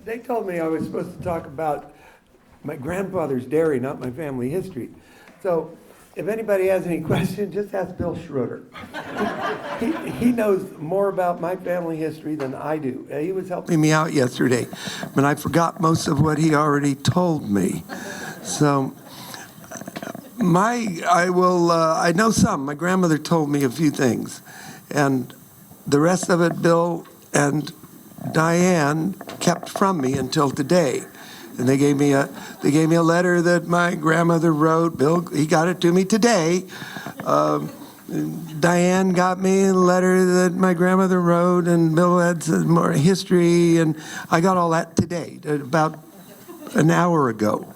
They told me I was supposed to talk about my grandfather's dairy, not my family history. So if anybody has any questions, just ask Bill Schroeder. He knows more about my family history than I do. He was helping me out yesterday, but I forgot most of what he already told me. So I know some. My grandmother told me a few things, and the rest of it, Bill and Diane kept from me until today. And they gave me a letter that my grandmother wrote. Bill, he got it to me today. Diane got me a letter that my grandmother wrote, and Bill had some more history, and I got all that today, about an hour ago.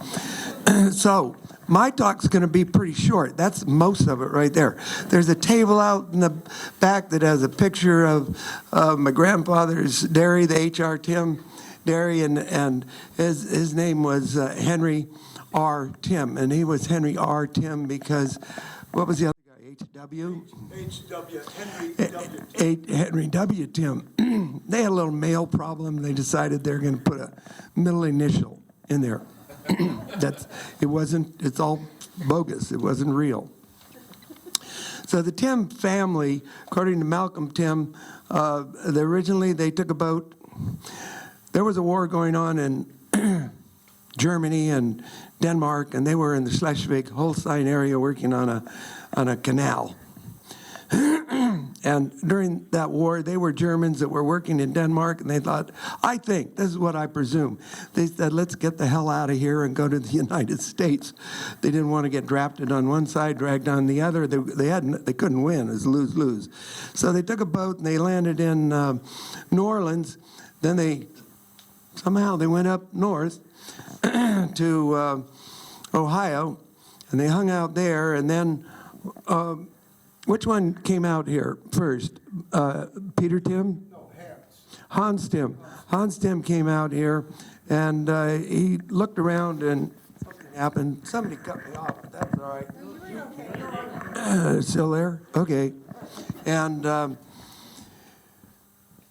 So my talk's going to be pretty short. That's most of it right there. There's a table out in the back that has a picture of my grandfather's dairy, the H.R. Tim dairy, and his name was Henry R. Tim, and he was Henry R. Tim because, what was the other guy, H.W.? H.W. Henry W. Henry W. Tim. They had a little mail problem. They decided they're going to put a middle initial in there. It's all bogus. It wasn't real. So the Tim family, according to Malcolm Tim, originally they took a boat. There was a war going on in Germany and Denmark, and they were in the Schleswig-Holstein area working on a canal. And during that war, they were Germans that were working in Denmark, and they thought, this is what I presume. They said, let's get the hell out of here and go to the United States. They didn't want to get drafted on one side, dragged on the other. They couldn't win. It was lose-lose. So they took a boat, and they landed in New Orleans. Then they went up north to Ohio, and they hung out there, and then which one came out here first? Peter Tim? No, Hans. Hans Tim. Hans Tim came out here, and he looked around, and something happened. Somebody cut me off, but that's all right. Still there? Okay. And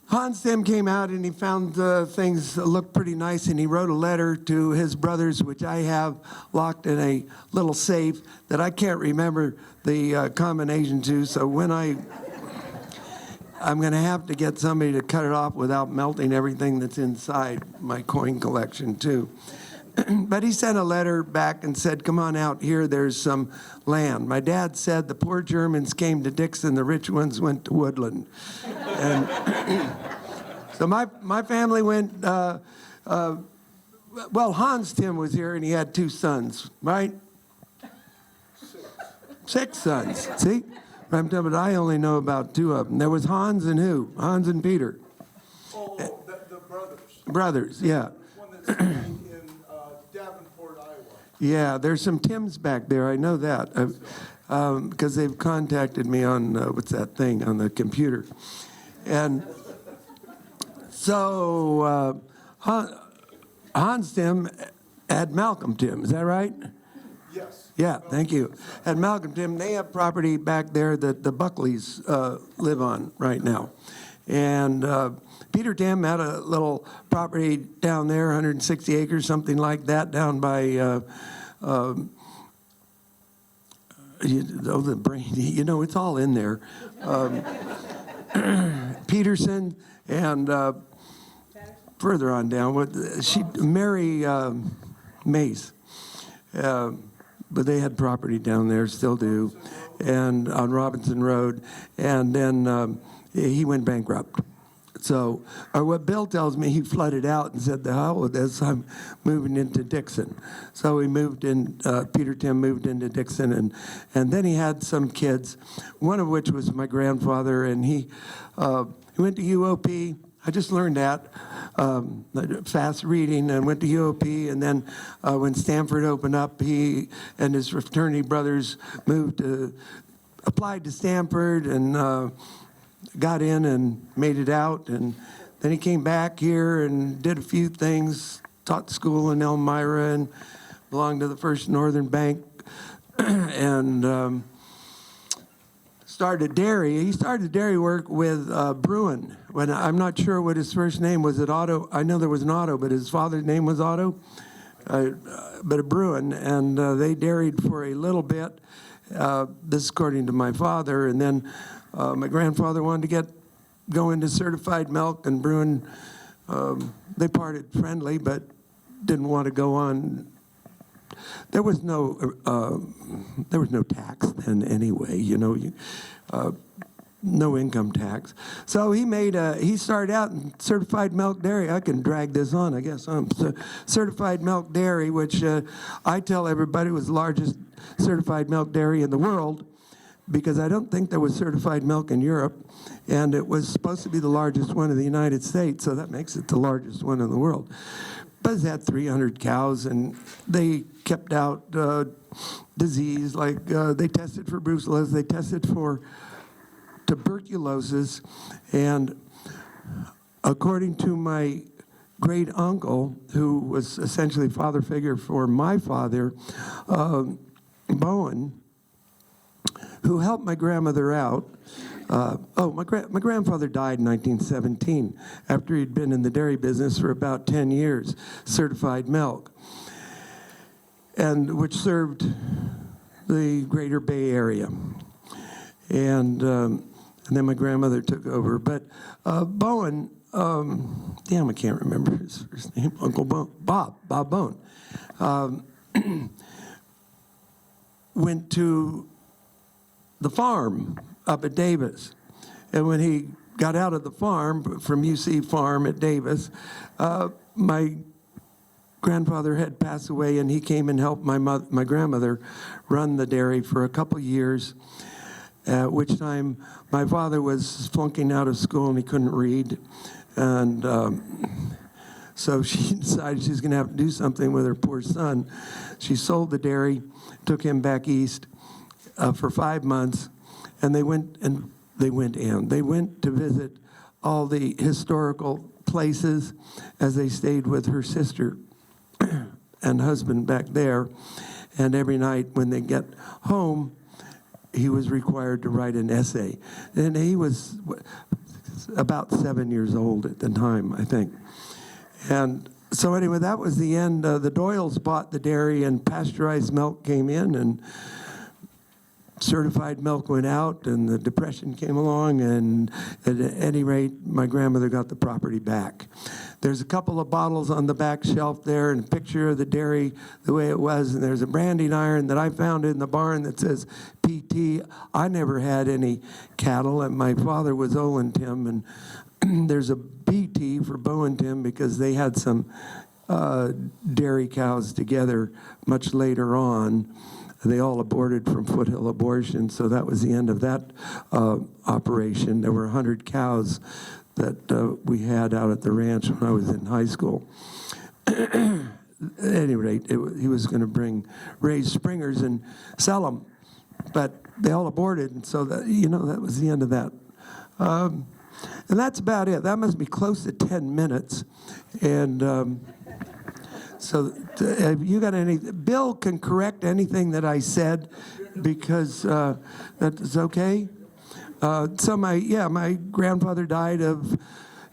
Hans Tim came out, and he found things that looked pretty nice, and he wrote a letter to his brothers, which I have locked in a little safe that I can't remember the combination to, so when I'm going to have to get somebody to cut it off without melting everything that's inside my coin collection, too. But he sent a letter back and said, come on out here, there's some land. My dad said the poor Germans came to Dixon, the rich ones went to Woodland. And so my family went, well, Hans Tim was here, and he had 2 sons, right? 6 sons, see? But I only know about 2 of them. There was Hans and who? Hans and Peter. The brothers. Brothers, yeah. One that's in Davenport, Iowa. Yeah, there's some Tims back there. I know that because they've contacted me on, what's that thing, on the computer. And so Hans Tim had Malcolm Tim, is that right? Yes. Yeah, thank you. At Malcolm Tim, they have property back there that the Buckleys live on right now. And Peter Tim had a little property down there, 160 acres, something like that, down by, the brain, it's all in there. Peterson and further on down, Mary Mace. But they had property down there, still do, and on Robinson Road, and then he went bankrupt. So, what Bill tells me, he flooded out and said, the hell with this, I'm moving into Dixon. So he moved in, Peter Tim moved into Dixon, and then he had some kids, one of which was my grandfather, and he went to UOP. I just learned that, fast reading, and went to UOP, and then when Stanford opened up, he and his fraternity brothers applied to Stanford, and got in and made it out, and then he came back here and did a few things, taught school in Elmira, and belonged to the First Northern Bank, and started dairy. He started dairy work with Bruin. When I'm not sure what his first name was. It Otto? I know there was an Otto, but his father's name was Otto. But a Bruin, and they dairied for a little bit. This is according to my father, and then my grandfather wanted to go into certified milk, and Bruin, they parted friendly, but didn't want to go on. There was no tax then anyway, no income tax. So he started out in certified milk dairy. I can drag this on, I guess. Certified milk dairy, which I tell everybody was the largest certified milk dairy in the world, because I don't think there was certified milk in Europe, and it was supposed to be the largest one in the United States, so that makes it the largest one in the world. But it had 300 cows, and they kept out disease, like they tested for brucellosis, they tested for tuberculosis, and according to my great uncle, who was essentially father figure for my father, Bowen, who helped my grandmother out. My grandfather died in 1917 after he'd been in the dairy business for about 10 years, certified milk, and which served the greater Bay Area. And then my grandmother took over. But Bowen, I can't remember his first name, Uncle Bob Bowen, went to the farm up at Davis. And when he got out of the farm, from UC Farm at Davis, my grandfather had passed away, and he came and helped my grandmother run the dairy for a couple years, at which time my father was flunking out of school and he couldn't read. And so she decided she's going to have to do something with her poor son. She sold the dairy, took him back east for 5 months, and they went to visit all the historical places as they stayed with her sister and husband back there. And every night when they get home, he was required to write an essay. And he was about 7 years old at the time, I think. And so anyway, that was the end. The Doyles bought the dairy, and pasteurized milk came in, and certified milk went out, and the Depression came along, and at any rate, my grandmother got the property back. There's a couple of bottles on the back shelf there, and a picture of the dairy the way it was, and there's a branding iron that I found in the barn that says PT. I never had any cattle, and my father was Olentim, and there's a BT for Bowentim because they had some dairy cows together much later on. They all aborted from foothill abortion, so that was the end of that operation. There were 100 cows that we had out at the ranch when I was in high school. At any rate, he was going to raise springers and sell them, but they all aborted, and so that was the end of that. And that's about it. That must be close to 10 minutes, and. So have you got any? Bill can correct anything that I said, because that's okay. So my grandfather died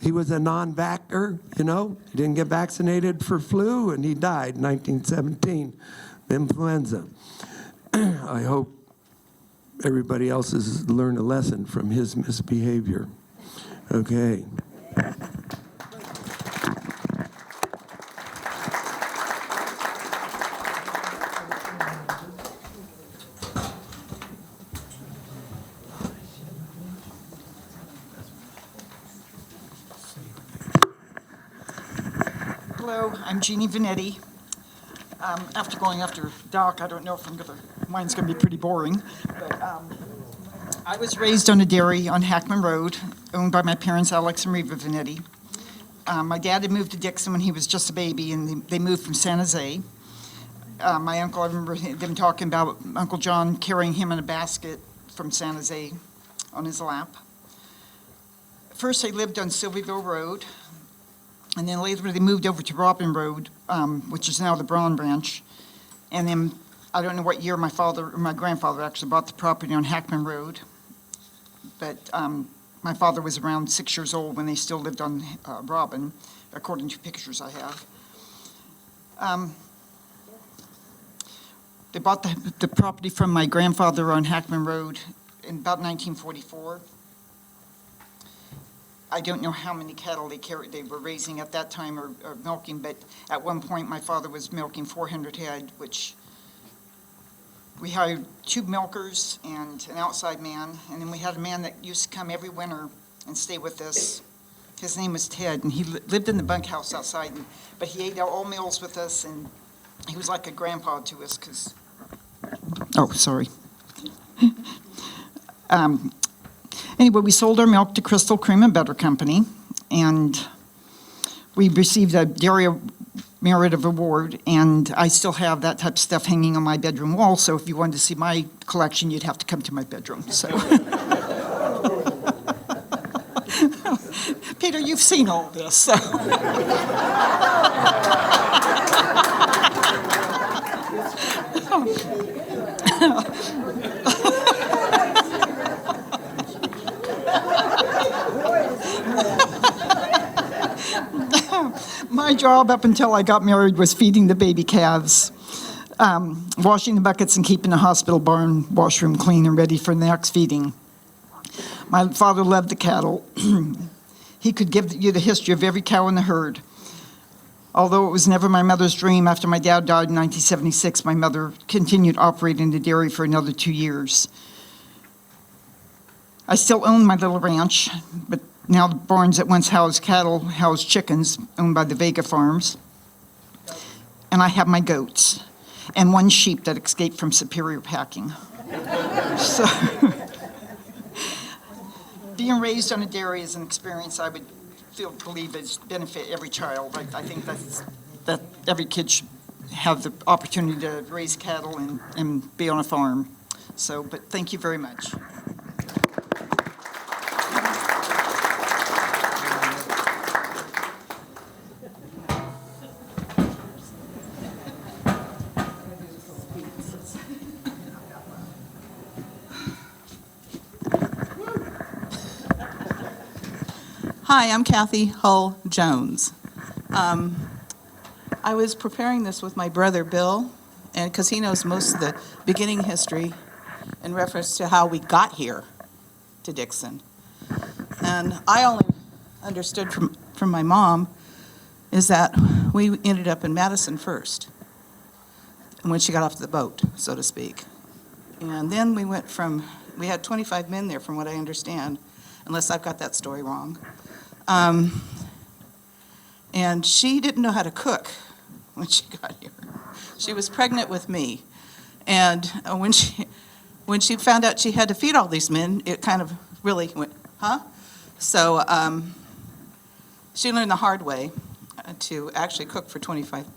he was a non-vaxxer, He didn't get vaccinated for flu, and he died in 1917, influenza. I hope everybody else has learned a lesson from his misbehavior. Okay. Hello, I'm Jeannie Vanetti. After going after Doc, I don't know if mine's going to be pretty boring, but I was raised on a dairy on Hackman Road, owned by my parents, Alex and Reva Vanetti. My dad had moved to Dixon when he was just a baby, and they moved from San Jose. My uncle, I remember them talking about Uncle John carrying him in a basket from San Jose on his lap. First, they lived on Sylvieville Road. And then later they moved over to Robin Road, which is now the Braun Ranch. And then I don't know what year my grandfather actually bought the property on Hackman Road. but my father was around 6 years old when they still lived on Robin, according to pictures I have. They bought the property from my grandfather on Hackman Road in about 1944. I don't know how many cattle they were raising at that time or milking, but at one point my father was milking 400 head, which we hired 2 milkers and an outside man, and then we had a man that used to come every winter and stay with us. His name was Ted, and he lived in the bunkhouse outside, but he ate all meals with us, and he was like a grandpa to us, because, oh, sorry. Anyway, we sold our milk to Crystal Cream and Butter Company, and we received a Dairy Merit of Award, and I still have that type of stuff hanging on my bedroom wall, so if you wanted to see my collection, you'd have to come to my bedroom, so. Peter, you've seen all this, so. My job up until I got married was feeding the baby calves, washing the buckets and keeping the hospital barn washroom clean and ready for the next feeding. My father loved the cattle. He could give you the history of every cow in the herd. Although it was never my mother's dream, after my dad died in 1976, my mother continued operating the dairy for another 2 years. I still own my little ranch, but now the barns that once housed cattle house chickens, owned by the Vega Farms. And I have my goats and 1 sheep that escaped from Superior Packing. So, being raised on a dairy is an experience I would believe is benefit every child. I think that every kid should have the opportunity to raise cattle and be on a farm. So, but thank you very much. Hi, I'm Kathy Hull Jones. I was preparing this with my brother Bill, and because he knows most of the beginning history in reference to how we got here to Dixon. And I only understood from my mom is that we ended up in Madison first, when she got off the boat, so to speak. And then we had 25 men there, from what I understand, unless I've got that story wrong. And she didn't know how to cook when she got here. She was pregnant with me. And when she found out she had to feed all these men, it kind of really went, huh? So she learned the hard way to actually cook for 25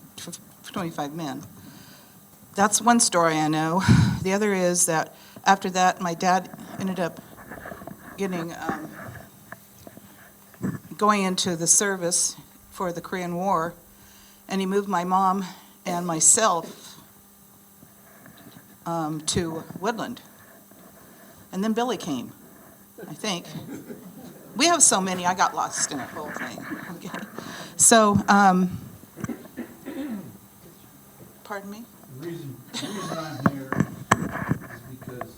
men. That's one story I know. The other is that after that, my dad ended up going into the service for the Korean War, and he moved my mom and myself to Woodland. And then Billy came, I think. We have so many, I got lost in the whole thing. Okay. So, pardon me? The reason I'm here is because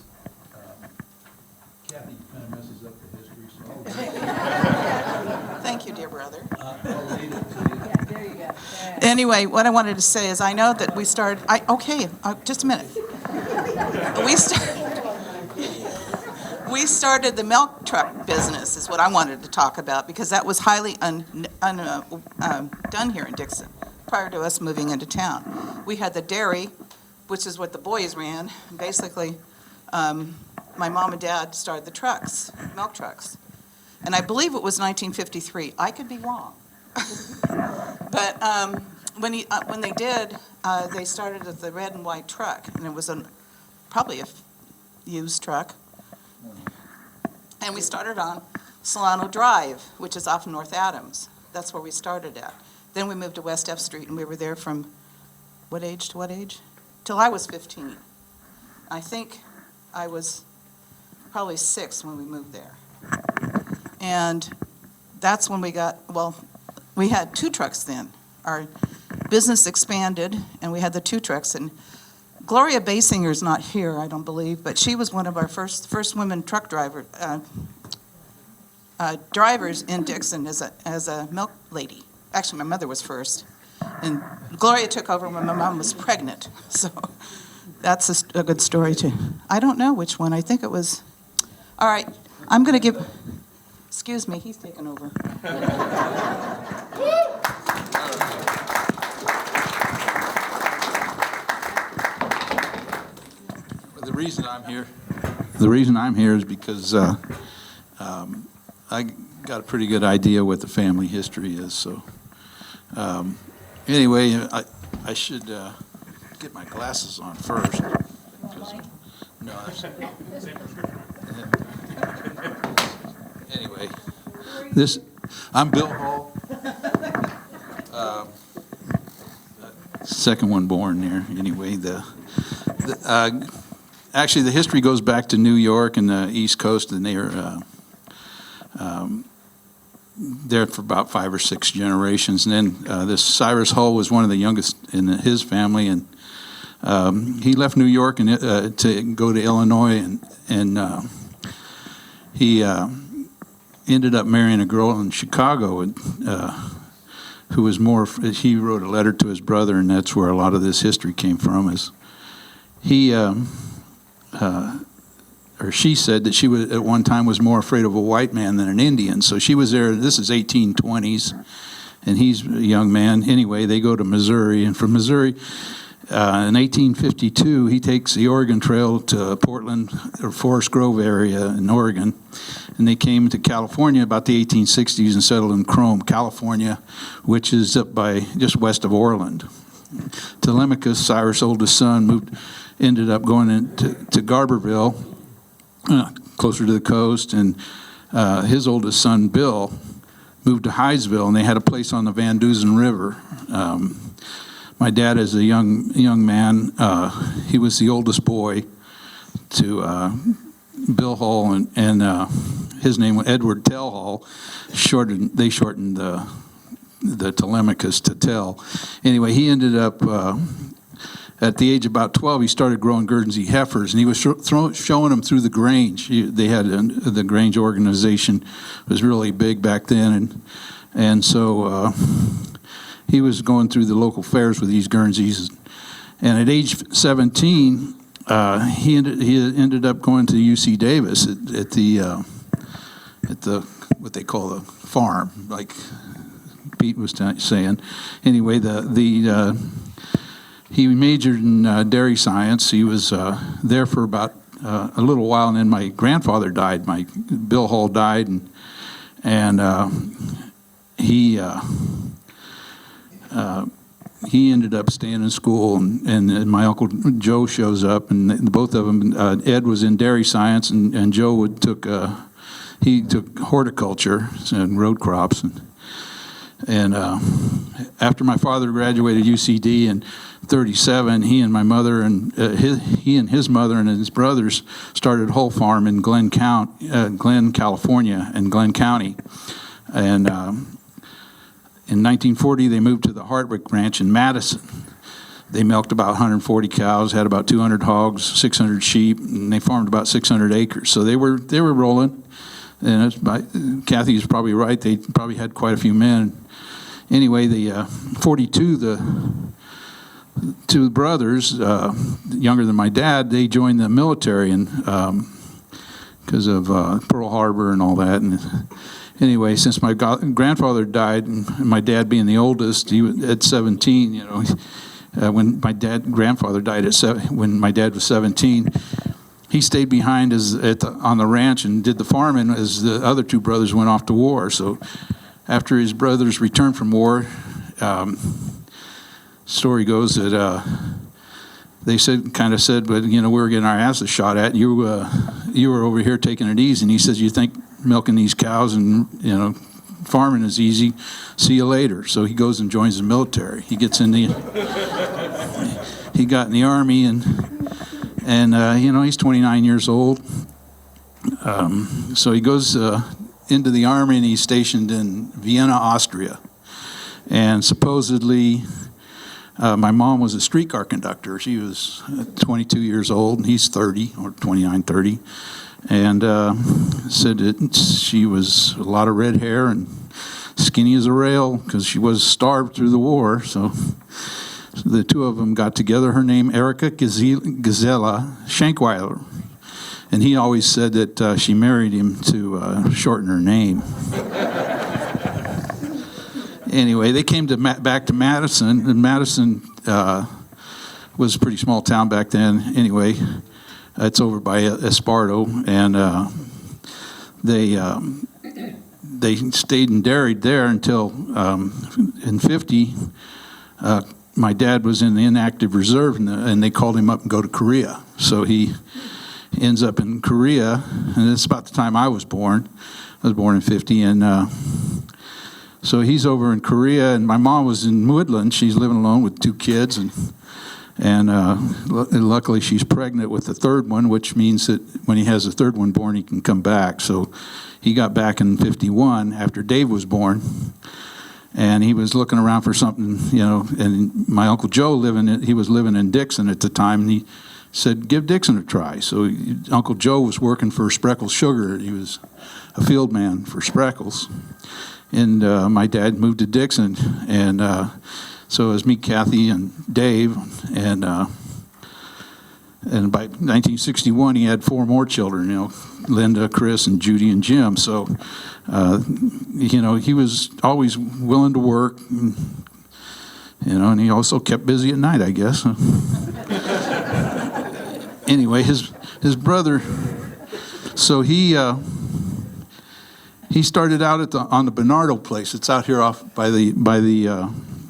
Kathy kind of messes up the history, so Thank you, dear brother. I'll leave it to you. There you go. Anyway, what I wanted to say is I know that we started, just a minute. We started the milk truck business is what I wanted to talk about, because that was highly done here in Dixon prior to us moving into town. We had the dairy, which is what the boys ran. Basically, my mom and dad started the trucks, milk trucks. And I believe it was 1953. I could be wrong. But when they did, they started at the red and white truck, and it was probably a used truck. And we started on Solano Drive, which is off North Adams. That's where we started at. Then we moved to West F Street, and we were there from what age to what age? Till I was 15. I think I was probably 6 when we moved there. And that's when we had 2 trucks then. Our business expanded, and we had the 2 trucks. And Gloria Basinger's not here, I don't believe, but she was one of our first women truck drivers in Dixon as a milk lady. Actually, my mother was first, and Gloria took over when my mom was pregnant. So that's a good story too. I don't know which one. I think it was. All right, I'm going to give. Excuse me, he's taking over. The reason I'm here is because I got a pretty good idea what the family history is. So anyway, I should get my glasses on first. No, anyway, I'm Bill Hall. Second one born there. Anyway, actually, the history goes back to New York and the East Coast, and they were there for about 5 or 6 generations. And then this Cyrus Hull was one of the youngest in his family, and he left New York and to go to Illinois, and he ended up marrying a girl in Chicago, and who was more. He wrote a letter to his brother, and that's where a lot of this history came from. Is he? Or she said that she was at one time was more afraid of a white man than an Indian. So she was there. This is 1820s, and he's a young man. Anyway, they go to Missouri, and from Missouri, in 1852, he takes the Oregon Trail to Portland or Forest Grove area in Oregon, and they came to California about the 1860s and settled in Chrome, California, which is up by just west of Orland. Telemachus, Cyrus' oldest son, ended up going into Garberville, closer to the coast, and his oldest son, Bill, moved to Hydesville, and they had a place on the Van Dusen River. My dad, as a young man, he was the oldest boy to Bill Hall, and his name was Edward Tell Hall. They shortened the Telemachus to Tell. Anyway, he ended up at the age of about 12, he started growing Guernsey heifers, and he was showing them through the Grange. They had the Grange organization was really big back then, and so he was going through the local fairs with these Guernseys. And at age 17, he ended up going to UC Davis at the what they call the farm, like Pete was saying. Anyway, he majored in dairy science. He was there for about a little while, and then my grandfather died. Bill Hall died, and he ended up staying in school, and my Uncle Joe shows up, and both of them, Ed was in dairy science, and Joe took horticulture and road crops, and after my father graduated UCD in 1937, he and my mother and he and his mother and his brothers started Hull Farm in Glen, California, and Glen County, and in 1940, they moved to the Hartwick Ranch in Madison. They milked about 140 cows, had about 200 hogs, 600 sheep, and they farmed about 600 acres. So they were rolling. And Kathy's probably right. They probably had quite a few men. Anyway, the 42, the two brothers, younger than my dad, they joined the military and because of Pearl Harbor and all that. And anyway, since my grandfather died, and my dad being the oldest, he was at 17. When my grandfather died when my dad was 17, he stayed behind on the ranch and did the farming as the other two brothers went off to war. So after his brothers returned from war, story goes that they said, but we were getting our asses shot at. You were over here taking it easy. And he says, you think milking these cows and farming is easy? See you later. So he goes and joins the military. He gets in he got in the Army, and he's 29 years old. So he goes into the army, and he's stationed in Vienna, Austria. And supposedly, my mom was a streetcar conductor. She was 22 years old, and he's 30, or 29, 30. And said that she was a lot of red hair and skinny as a rail because she was starved through the war. So the two of them got together. Her name, Erika Gazella Schenkweiler. And he always said that she married him to shorten her name. Anyway, they came to back to Madison, and Madison was a pretty small town back then. Anyway, it's over by Esparto, and they stayed in Dairies there until in '50. My dad was in the inactive reserve, and they called him up and go to Korea. So he ends up in Korea, and it's about the time I was born. I was born in '50, and so he's over in Korea, and my mom was in Woodland. She's living alone with 2 kids, and luckily she's pregnant with the third one, which means that when he has the third one born, he can come back. So he got back in '51 after Dave was born, and he was looking around for something, and my Uncle Joe he was living in Dixon at the time, and he said, give Dixon a try. So Uncle Joe was working for Spreckles Sugar. He was a field man for Spreckles. And my dad moved to Dixon, and so it was me, Kathy, and Dave, and by 1961 he had 4 more children, Linda, Chris, and Judy, and Jim. So, he was always willing to work, and he also kept busy at night, I guess. Anyway, his brother, so he started out on the Bernardo place. It's out here off by the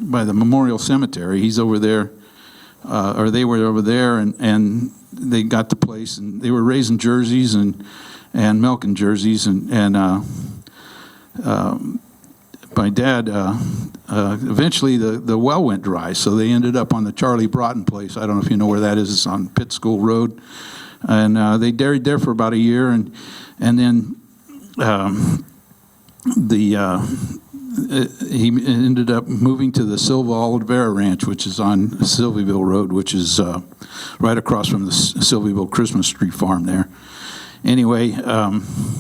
Memorial Cemetery. He's over there, or they were over there, and they got the place, and they were raising jerseys and milking jerseys, and my dad eventually the well went dry, so they ended up on the Charlie Broughton place. I don't know if you know where that is. It's on Pitt School Road, and they dairied there for about a year, and then. He ended up moving to the Silva Oliveira Ranch, which is on Sylvieville Road, which is right across from the Sylvieville Christmas tree farm there. Anyway, let's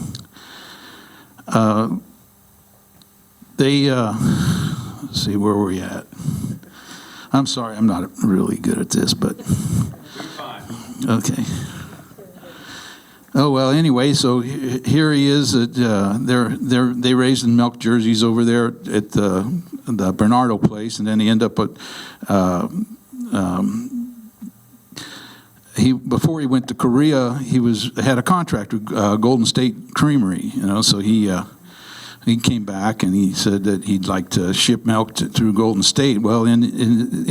see, where were we at? I'm sorry, I'm not really good at this, but okay. Oh, well, anyway, so here he is. They raised and milked jerseys over there at the Bernardo place, and then he ended up at, before he went to Korea, he had a contract with Golden State Creamery, so he came back and he said that he'd like to ship milk through Golden State. Well, in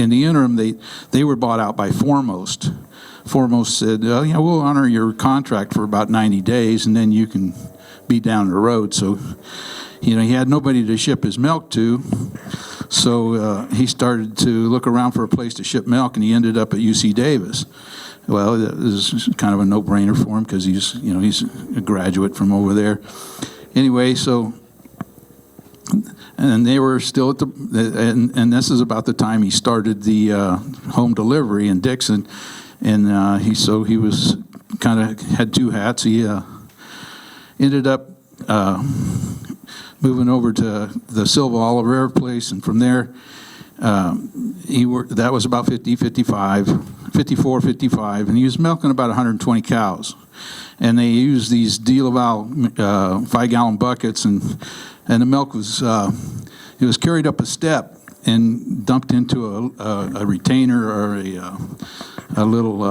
the interim, they were bought out by Foremost. Foremost said, we'll honor your contract for about 90 days, and then you can be down the road. So, he had nobody to ship his milk to, so he started to look around for a place to ship milk, and he ended up at UC Davis. Well, it was kind of a no-brainer for him because he's a graduate from over there. Anyway, so, and they were still at and this is about the time he started the home delivery in Dixon. And he was kind of had 2 hats. He ended up moving over to the Silva Oliveira place, and from there he worked. That was about 54, 55, and he was milking about 120 cows. And they used these De Laval 5-gallon buckets, and the milk was it was carried up a step and dumped into a retainer or a little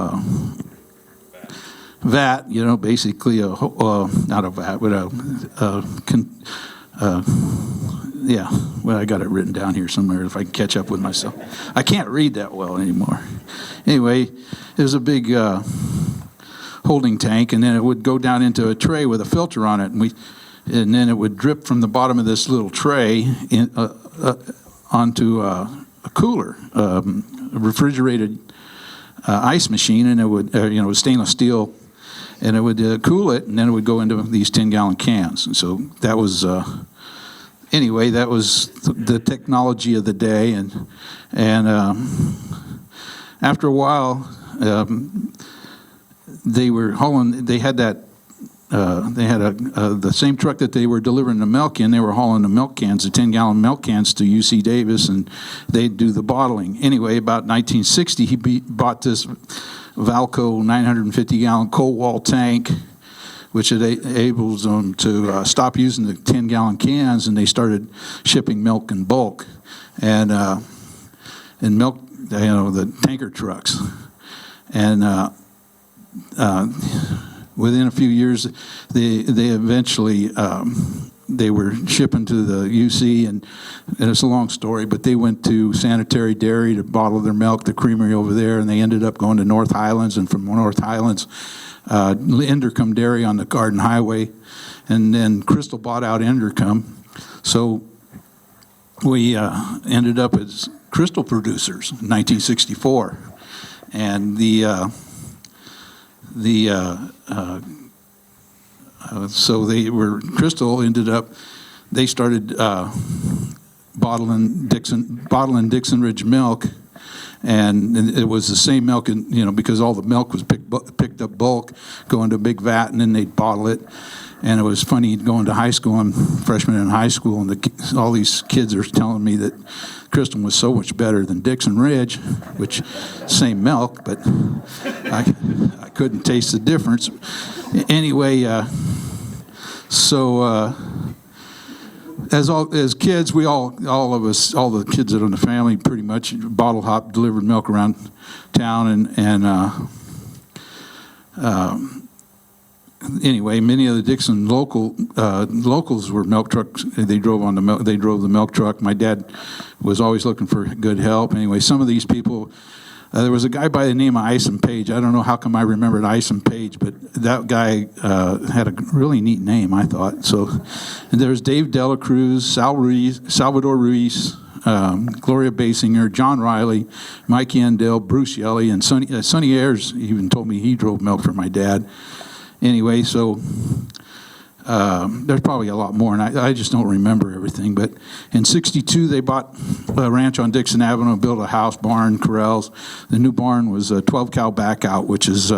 vat, basically not a vat, but well, I got it written down here somewhere if I can catch up with myself. I can't read that well anymore. Anyway, it was a big holding tank, and then it would go down into a tray with a filter on it, and then it would drip from the bottom of this little tray onto a cooler, a refrigerated ice machine, and it would, stainless steel, and it would cool it, and then it would go into these 10-gallon cans. And so that was, anyway, that was the technology of the day. And after a while, they were hauling, they had that, they had the same truck that they were delivering the milk in. They were hauling the milk cans, the 10-gallon milk cans, to UC Davis, and they'd do the bottling. Anyway, about 1960, he bought this Valco 950-gallon cold wall tank, which enables them to stop using the 10-gallon cans, and they started shipping milk in bulk, and milk, the tanker trucks, and within a few years, they eventually they were shipping to the UC, and it's a long story, but they went to Sanitary Dairy to bottle their milk, the creamery over there, and they ended up going to North Highlands, and from North Highlands, Endercombe Dairy on the Garden Highway, and then Crystal bought out Endercombe, so we ended up as Crystal producers in 1964, and so they were, Crystal ended up, they started bottling Dixon Ridge milk, and it was the same milk, and because all the milk was picked up bulk, go into a big vat, and then they'd bottle it. And it was funny going to high school. I'm a freshman in high school, and all these kids are telling me that Crystal was so much better than Dixon Ridge, which same milk, but I couldn't taste the difference. Anyway, so as kids, we all of us, all the kids that are in the family, pretty much bottle hop delivered milk around town, and anyway, many of the Dixon locals were milk trucks. They drove the milk truck. My dad was always looking for good help. Anyway, some of these people, there was a guy by the name of Ison Page. I don't know how come I remembered Ison Page, but that guy had a really neat name, I thought. So, and there's Dave Dela Cruz, Salvador Ruiz, Gloria Basinger, John Riley, Mike Yandell, Bruce Yelly, and Sonny Ayers even told me he drove milk for my dad. Anyway, so there's probably a lot more, and I just don't remember everything. But in '62, they bought a ranch on Dixon Avenue, built a house, barn, corrals. The new barn was a 12-cow back out, which is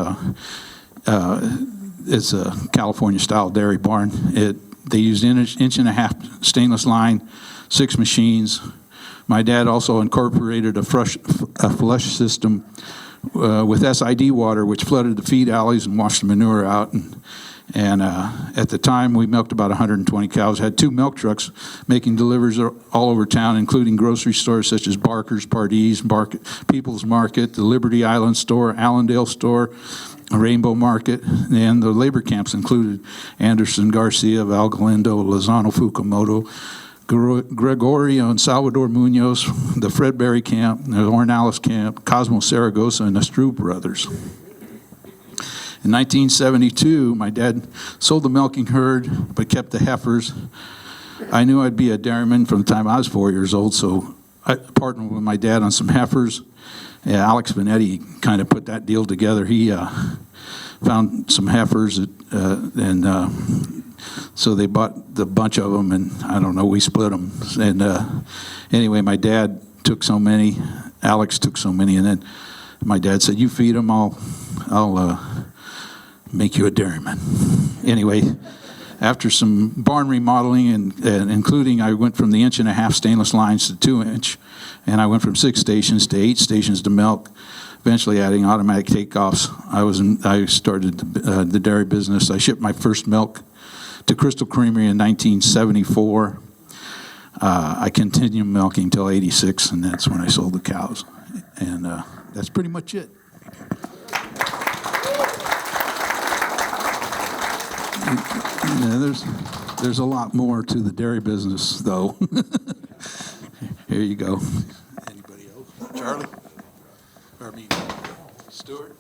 it's a California-style dairy barn. They used inch and a half stainless line, 6 machines. My dad also incorporated a flush system with SID water, which flooded the feed alleys and washed the manure out. And at the time, we milked about 120 cows, had 2 milk trucks making deliveries all over town, including grocery stores such as Barker's, Pardee's, People's Market, the Liberty Island store, Allendale store, Rainbow Market, and the labor camps included Anderson, Garcia, Val Galindo, Lozano Fukumoto, Gregorio and Salvador Munoz, the Fred Berry Camp, the Ornalis Camp, Cosmo Saragosa, and the Struve brothers. In 1972, my dad sold the milking herd, but kept the heifers. I knew I'd be a dairyman from the time I was 4 years old, so I partnered with my dad on some heifers. Yeah, Alex Benetti kind of put that deal together. He found some heifers, so they bought the bunch of them, and I don't know, we split them. And anyway, my dad took so many, Alex took so many, and then my dad said, "You feed them, I'll make you a dairyman." Anyway, after some barn remodeling and including, I went from the 1.5 inch stainless lines to 2 inch, and I went from 6 stations to 8 stations to milk, eventually adding automatic takeoffs. I started the dairy business. I shipped my first milk to Crystal Creamery in 1974. I continued milking until '86, and that's when I sold the cows. And that's pretty much it. Yeah, there's a lot more to the dairy business, though. Here you go. Anybody else? Charlie? Or me? Stuart?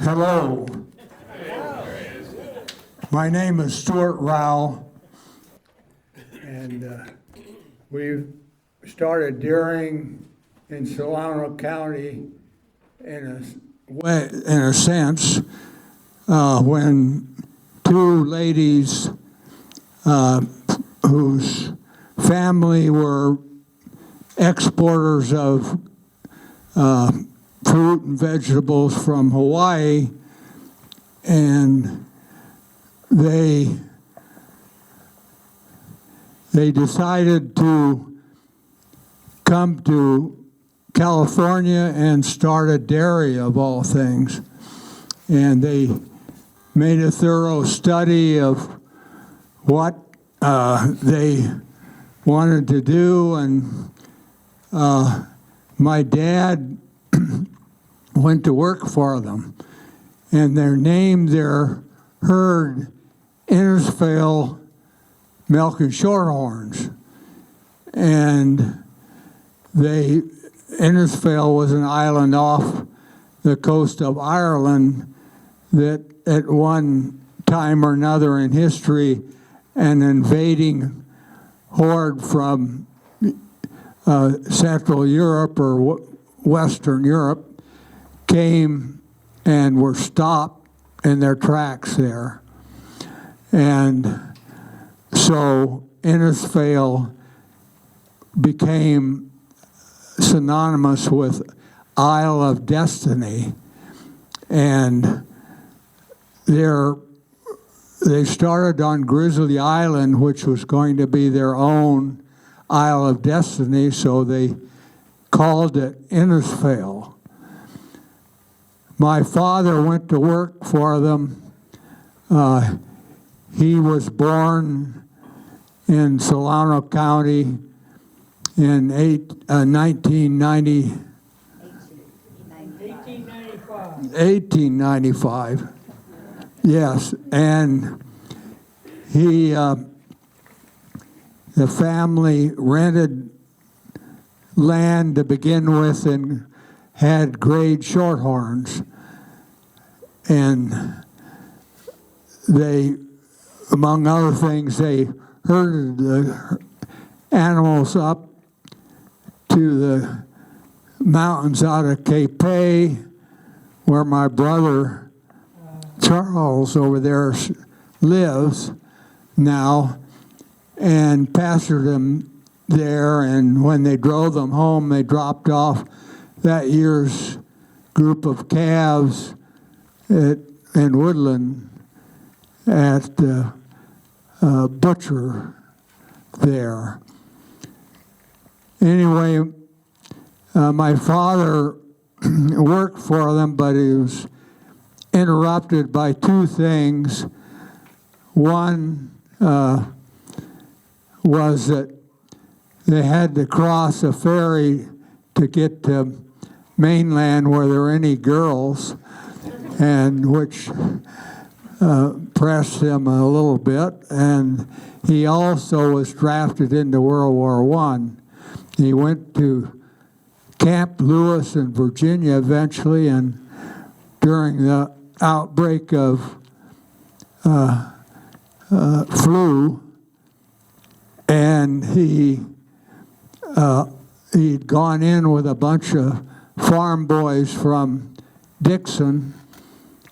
Hello. My name is Stuart Rao, and we've started dairying in Solano County in a sense, when two ladies whose family were exporters of fruit and vegetables from Hawaii, and they decided to come to California and start a dairy, of all things. And they made a thorough study of what they wanted to do, and my dad went to work for them, and they named their herd Innisfail Milk and Shorthorns. And Innisfail was an island off the coast of Ireland that at one time or another in history, an invading horde from Central Europe or Western Europe came and were stopped in their tracks there. And so Innisfail became synonymous with Isle of Destiny, and they started on Grizzly Island, which was going to be their own Isle of Destiny, so they called it Innisfail. My father went to work for them. He was born in Solano County in 1895. Yes, and the family rented land to begin with and had grade shorthorns. And they, among other things, they herded the animals up to the mountains out of Cape, where my brother Charles over there lives now, and pastured them there. And when they drove them home, they dropped off that year's group of calves in Woodland at the butcher there. Anyway, my father worked for them, but he was interrupted by two things. One was that they had to cross a ferry to get to mainland where there were any girls, and which pressed him a little bit. And he also was drafted into World War I. He went to Camp Lewis in Virginia eventually, and during the outbreak of flu, and he'd gone in with a bunch of farm boys from Dixon,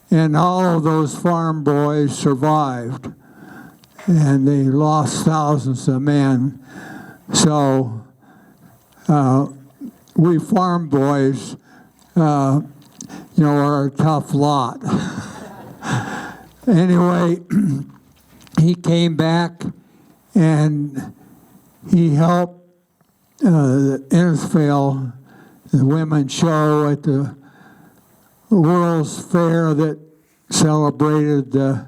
and all of those farm boys survived, and they lost thousands of men. So we farm boys, are a tough lot. Anyway, he came back and he helped Innisfail, the women's show at the World's Fair that celebrated the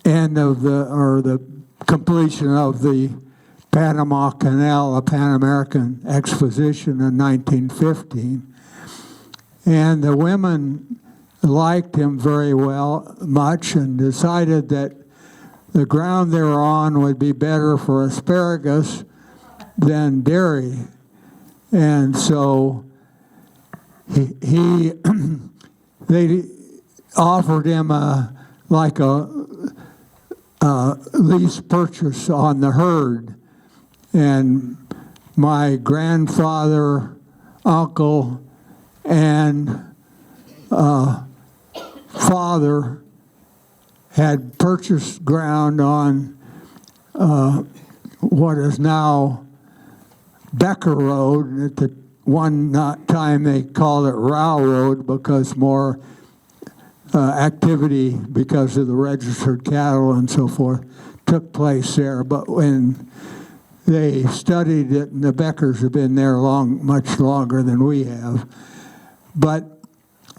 end of the completion of the Panama Canal, a Pan American Exposition in 1915. And the women liked him very much, and decided that the ground they were on would be better for asparagus than dairy. And so they offered him a lease purchase on the herd. And my grandfather, uncle, and father had purchased ground on what is now Becker Road. At the time they called it Row Road because more activity because of the registered cattle and so forth took place there. But when they studied it, and the Beckers have been there much longer than we have. But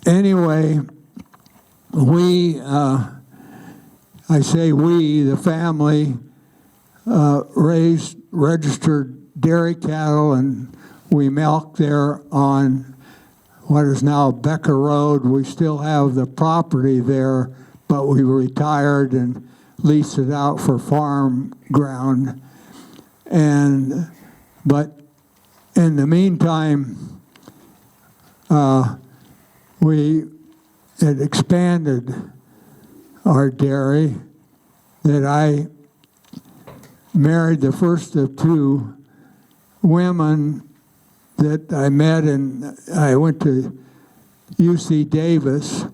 anyway, the family raised registered dairy cattle, and we milked there on what is now Becker Road. We still have the property there, but we retired and leased it out for farm ground. But in the meantime, we had expanded our dairy, that I married the first of two women that I met, and I went to UC Davis.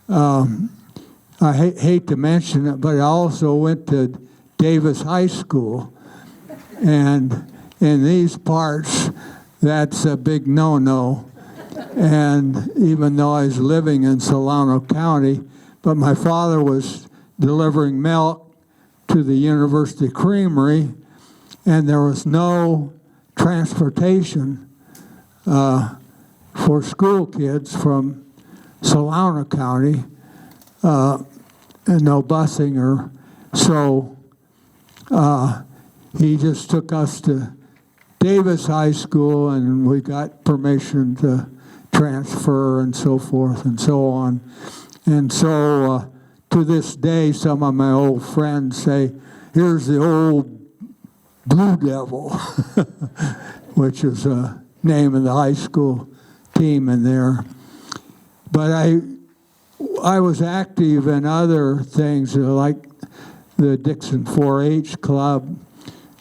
I hate to mention it, but I also went to Davis High School. And in these parts, that's a big no-no. And even though I was living in Solano County, but my father was delivering milk to the University Creamery, and there was no transportation for school kids from Solano County, and no busing or so. He just took us to Davis High School, and we got permission to transfer and so forth and so on. And so to this day, some of my old friends say, here's the old Blue Devil, which is a name of the high school team in there. But I was active in other things like the Dixon 4-H club,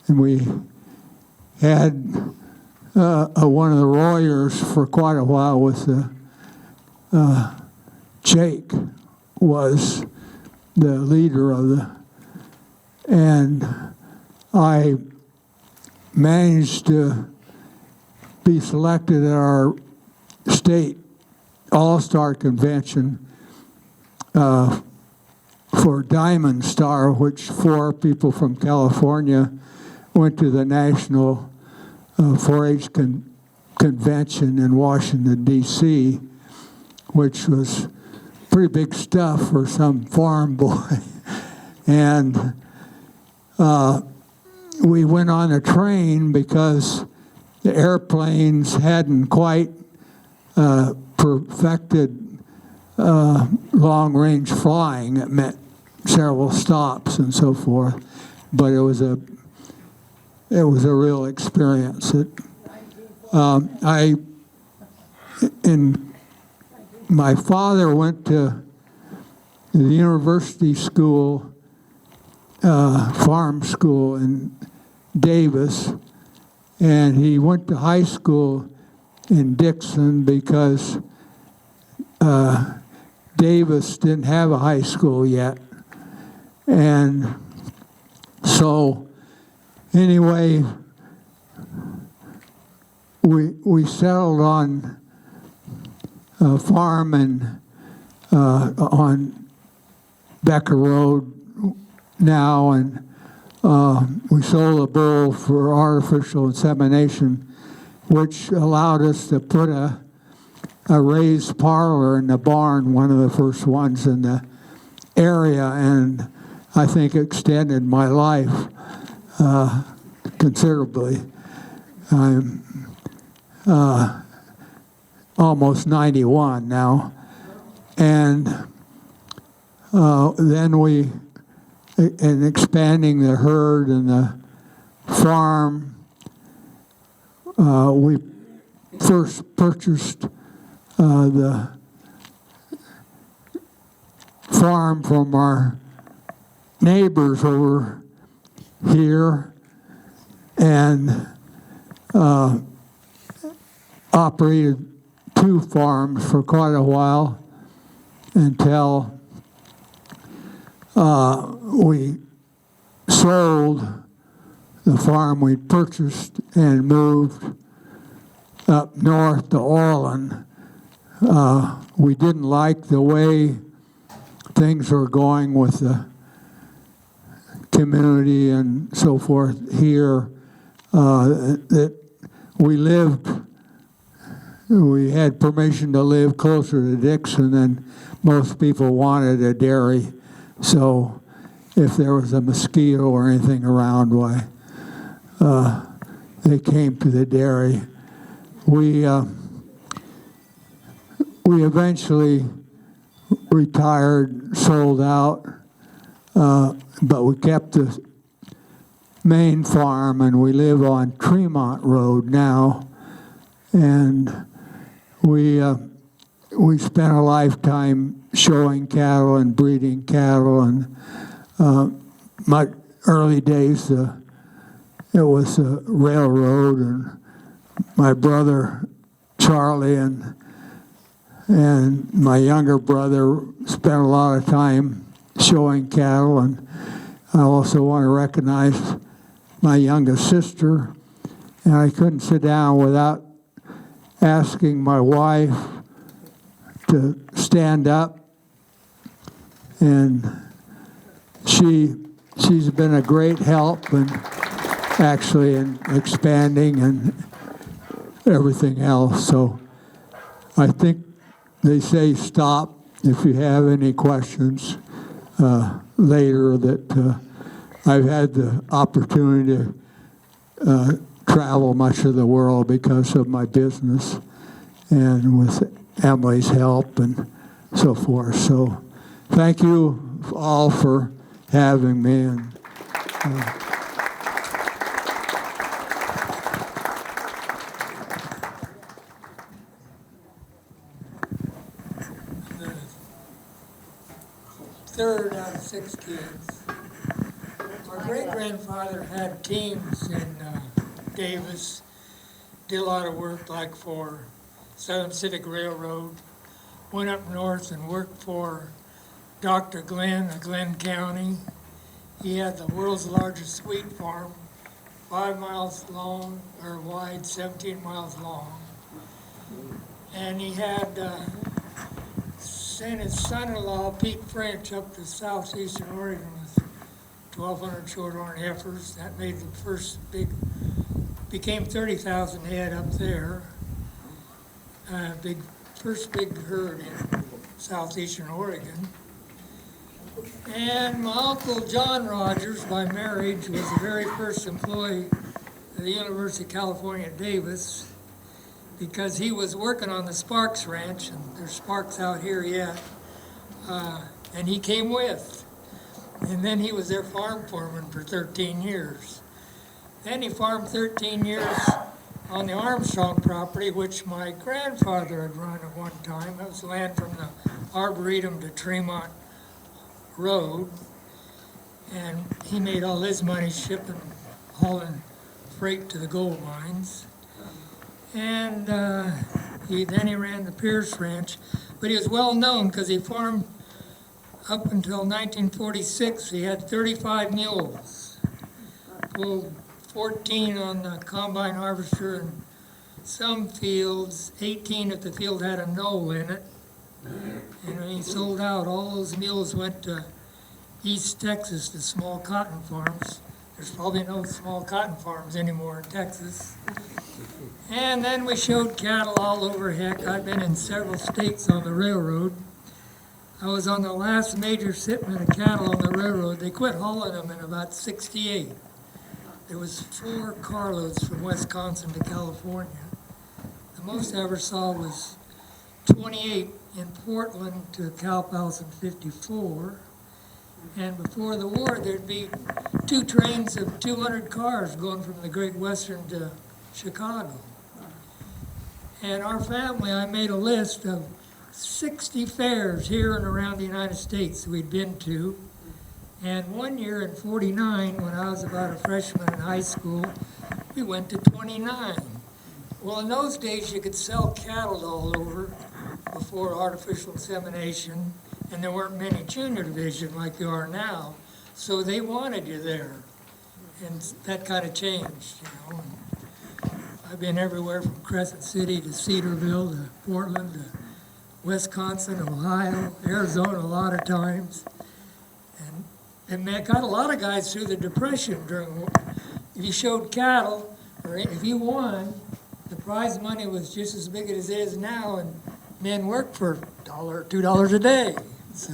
and we had one of the lawyers for quite a while with Jake was the leader of and I managed to be selected at our state all-star convention for Diamond Star, which 4 people from California went to the National 4-H convention in Washington, D.C., which was pretty big stuff for some farm boy. And we went on a train because the airplanes hadn't quite perfected long-range flying. It meant several stops and so forth, but it was a real experience. My father went to the university school, farm school in Davis, and he went to high school in Dixon because Davis didn't have a high school yet. And so anyway, we settled on a farm on Becker Road now, and we sold a bull for artificial insemination, which allowed us to put a raised parlor in the barn, one of the first ones in the area, and I think extended my life considerably. I'm almost 91 now. And then in expanding the herd and the farm, we first purchased the farm from our neighbors over here, and operated 2 farms for quite a while until we sold the farm we purchased and moved up north to Orland. We didn't like the way things were going with the community and so forth here. That we had permission to live closer to Dixon than most people wanted a dairy. So if there was a mosquito or anything around, why, they came to the dairy. We eventually retired, sold out, but we kept the main farm, and we live on Tremont Road now. And we spent a lifetime showing cattle and breeding cattle, and my early days it was a railroad, and my brother Charlie and my younger brother spent a lot of time showing cattle. And I also want to recognize my youngest sister, and I couldn't sit down without asking my wife to stand up, and she's been a great help, and actually in expanding and everything else. So I think they say stop if you have any questions later. That I've had the opportunity to travel much of the world because of my business and with Emily's help and so forth. So thank you all for having me. And third out of 6 kids. My great-grandfather had teams in Davis, did a lot of work like for Southern Pacific Railroad, went up north and worked for Dr. Glenn of Glenn County. He had the world's largest wheat farm, 5 miles long or wide, 17 miles long. And he had sent his son-in-law, Pete French, up to southeastern Oregon with 1,200 short-horn heifers. That made the became 30,000 head up there. First big herd in southeastern Oregon. And my uncle John Rogers, by marriage, was the very first employee of the University of California at Davis, because he was working on the Sparks Ranch, and there's Sparks out here yet, and he came with. And then he was their farm foreman for 13 years. Then he farmed 13 years on the Armstrong property, which my grandfather had run at one time. That was land from the Arboretum to Tremont Road. And he made all his money shipping, hauling freight to the gold mines. And then he ran the Pierce Ranch. But he was well known because he farmed up until 1946. He had 35 mules, pulled 14 on the combine harvester, and some fields, 18 if the field had a knoll in it. And when he sold out, all those mules went to East Texas to small cotton farms. There's probably no small cotton farms anymore in Texas. And then we showed cattle all over. Heck, I've been in several states on the railroad. I was on the last major shipment of cattle on the railroad. They quit hauling them in about 68. There was 4 carloads from Wisconsin to California. The most I ever saw was 28 in Portland to Cowpals in 54. And before the war, there'd be 2 trains of 200 cars going from the Great Western to Chicago. And our family, I made a list of 60 fairs here and around the United States we'd been to. And one year in '49, when I was about a freshman in high school, we we went to 29. Well, in those days, you could sell cattle all over before artificial insemination, and there weren't many junior division like there are now, so they wanted you there, and that kind of changed, you know. I've been everywhere from Crescent City to Cedarville to Portland to Wisconsin, Ohio, Arizona a lot of times. And man, got a lot of guys through the Depression during, if you showed cattle, or if you won, the prize money was just as big as it is now, and men worked for $1, $2 a day. So,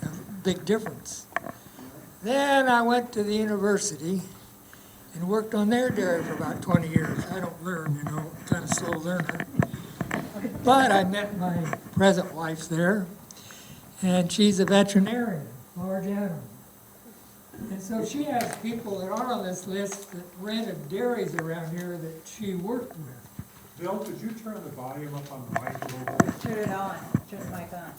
a big difference. Then I went to the university and worked on their dairy for about 20 years. I don't learn, you know, kind of slow learner. But I met my present wife there, and she's a veterinarian, large animal. And so she has people that aren't on this list that rented dairies around here that she worked with. Bill, could you turn the volume up on the mic a little bit? Turn it on, turn the mic on.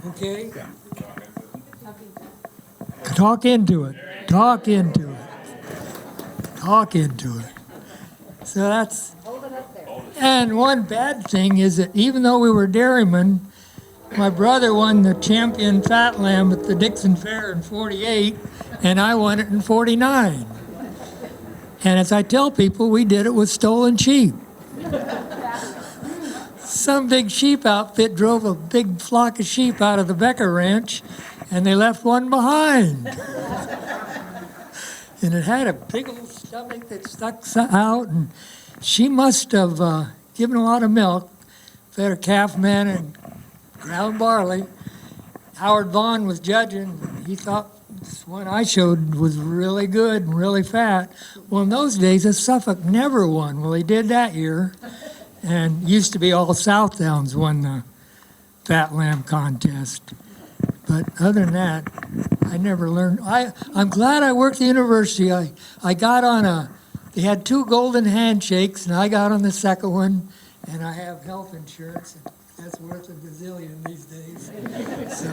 Okay? Talk into it. Talk into it. Talk into it. So that's, and one bad thing is that even though we were dairymen, my brother won the champion fat lamb at the Dixon Fair in '48, and I won it in '49. And as I tell people, we did it with stolen sheep. Some big sheep outfit drove a big flock of sheep out of the Becker Ranch, and they left one behind. And it had a big old stomach that stuck out, and she must have given a lot of milk, fed her calf man and ground barley. Howard Vaughn was judging. He thought this one I showed was really good and really fat. Well, in those days, a Suffolk never won. Well, he did that year. And used to be all Southdowns won the fat lamb contest. But other than that, I never learned. I'm glad I worked at the university. I got on they had 2 golden handshakes, and I got on the second one, and I have health insurance. And that's worth a gazillion these days. So,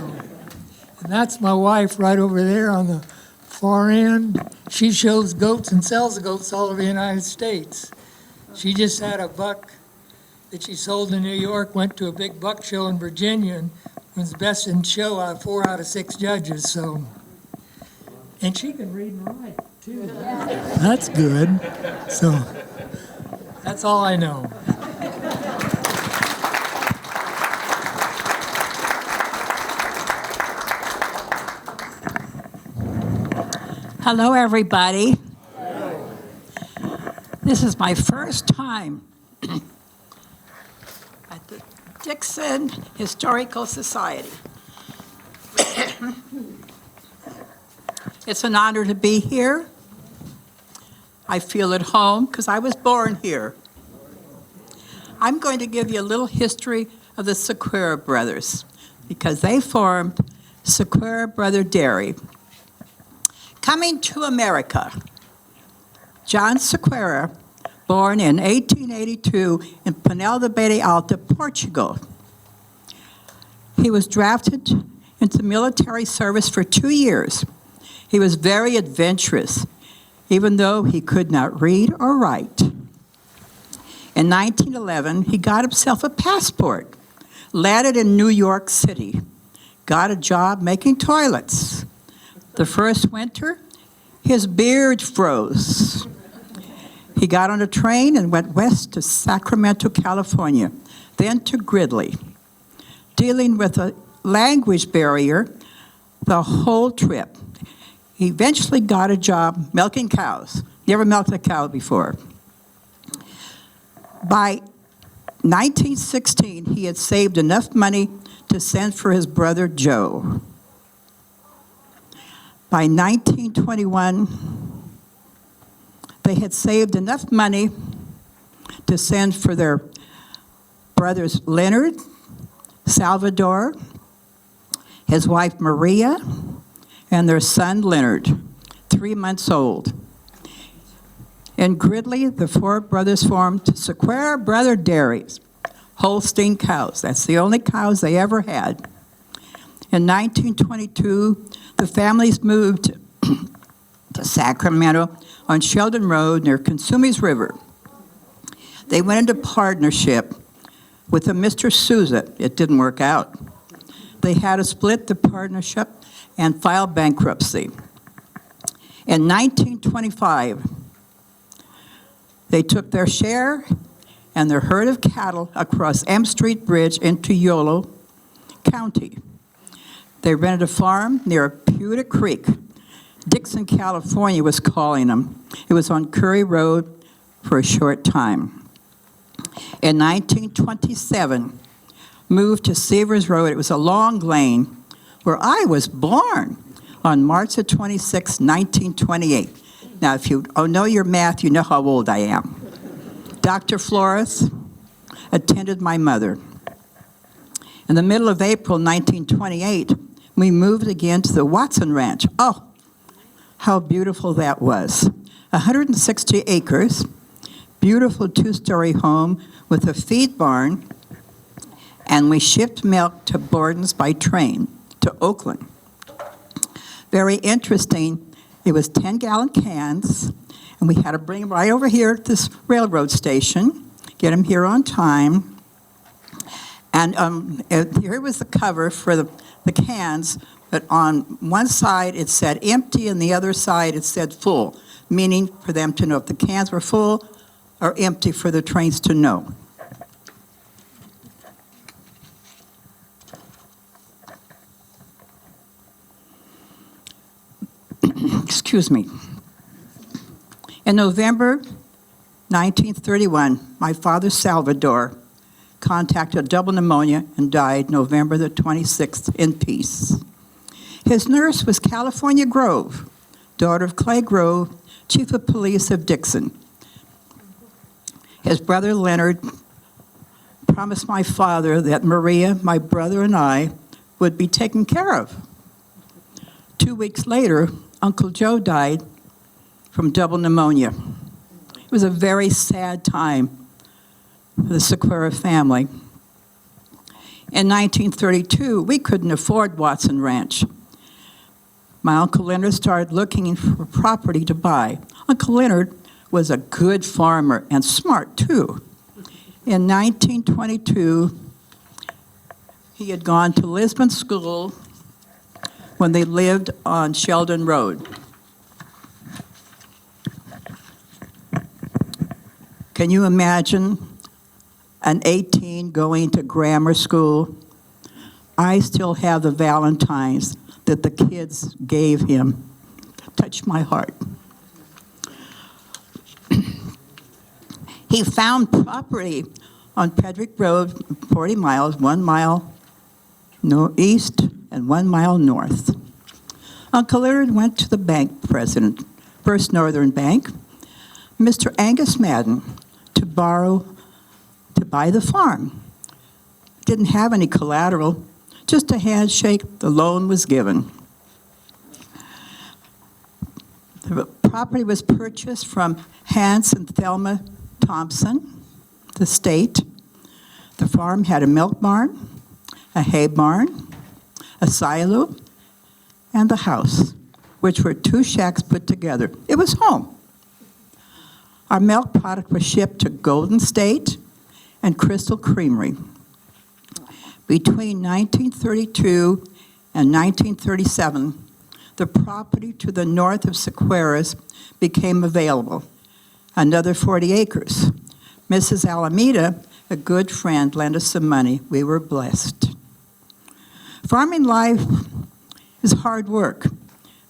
and that's my wife right over there on the far end. She shows goats and sells goats all over the United States. She just had a buck that she sold in New York, went to a big buck show in Virginia, and was best in show out of 4 out of 6 judges. So, and she can read and write too. That's good. So, that's all I know. Hello, everybody. This is my first time at the Dixon Historical Society. It's an honor to be here. I feel at home because I was born here. I'm going to give you a little history of the Sequeira brothers because they formed Sequeira Brother Dairy. Coming to America, John Sequeira, born in 1882 in Pinel de Beira Alta, Portugal. He was drafted into military service for 2 years. He was very adventurous, even though he could not read or write. In 1911, he got himself a passport, landed in New York City, got a job making toilets. The first winter, his beard froze. He got on a train and went west to Sacramento, California, then to Gridley, dealing with a language barrier the whole trip. He eventually got a job milking cows. Never milked a cow before. By 1916, he had saved enough money to send for his brother Joe. By 1921, they had saved enough money to send for their brothers Leonard, Salvador, his wife Maria, and their son Leonard, 3 months old. In Gridley, the 4 brothers formed Sequeira Brother Dairies, Holstein cows. That's the only cows they ever had. In 1922, the families moved to Sacramento on Sheldon Road near Consumes River. They went into partnership with a Mr. Souza. It didn't work out. They had to split the partnership and file bankruptcy. In 1925, they took their share and their herd of cattle across M Street Bridge into Yolo County. They rented a farm near Pewter Creek. Dixon, California was calling them. It was on Curry Road for a short time. In 1927, moved to Severs Road. It was a long lane where I was born on March the 26th, 1928. Now, if you know your math, you know how old I am. Dr. Flores attended my mother. In the middle of April 1928, we moved again to the Watson Ranch. Oh, how beautiful that was. 160 acres, beautiful two-story home with a feed barn, and we shipped milk to Borden's by train to Oakland. Very interesting. It was 10-gallon cans, and we had to bring them right over here at this railroad station, get them here on time. And here was the cover for the cans, but on one side it said empty, and the other side it said full, meaning for them to know if the cans were full or empty for the trains to know. Excuse me. In November 1931, my father, Salvador, contacted double pneumonia and died November the 26th in peace. His nurse was California Grove, daughter of Clay Grove, chief of police of Dixon. His brother Leonard promised my father that Maria, my brother, and I would be taken care of. 2 weeks later, Uncle Joe died from double pneumonia. It was a very sad time for the Sequeira family. In 1932, we couldn't afford Watson Ranch. My Uncle Leonard started looking for property to buy. Uncle Leonard was a good farmer and smart, too. In 1922, he had gone to Lisbon School when they lived on Sheldon Road. Can you imagine an 18 going to grammar school? I still have the Valentines that the kids gave him. Touched my heart. He found property on Pedrick Road, 40 miles, 1 mile east and 1 mile north. Uncle Leonard went to the bank president, First Northern Bank, Mr. Angus Madden, to buy the farm. Didn't have any collateral, just a handshake. The loan was given. The property was purchased from Hans and Thelma Thompson, the state. The farm had a milk barn, a hay barn, a silo, and the house, which were 2 shacks put together. It was home. Our milk product was shipped to Golden State and Crystal Creamery. Between 1932 and 1937, the property to the north of Sequeiras became available, another 40 acres. Mrs. Alameda, a good friend, lent us some money. We were blessed. Farming life is hard work.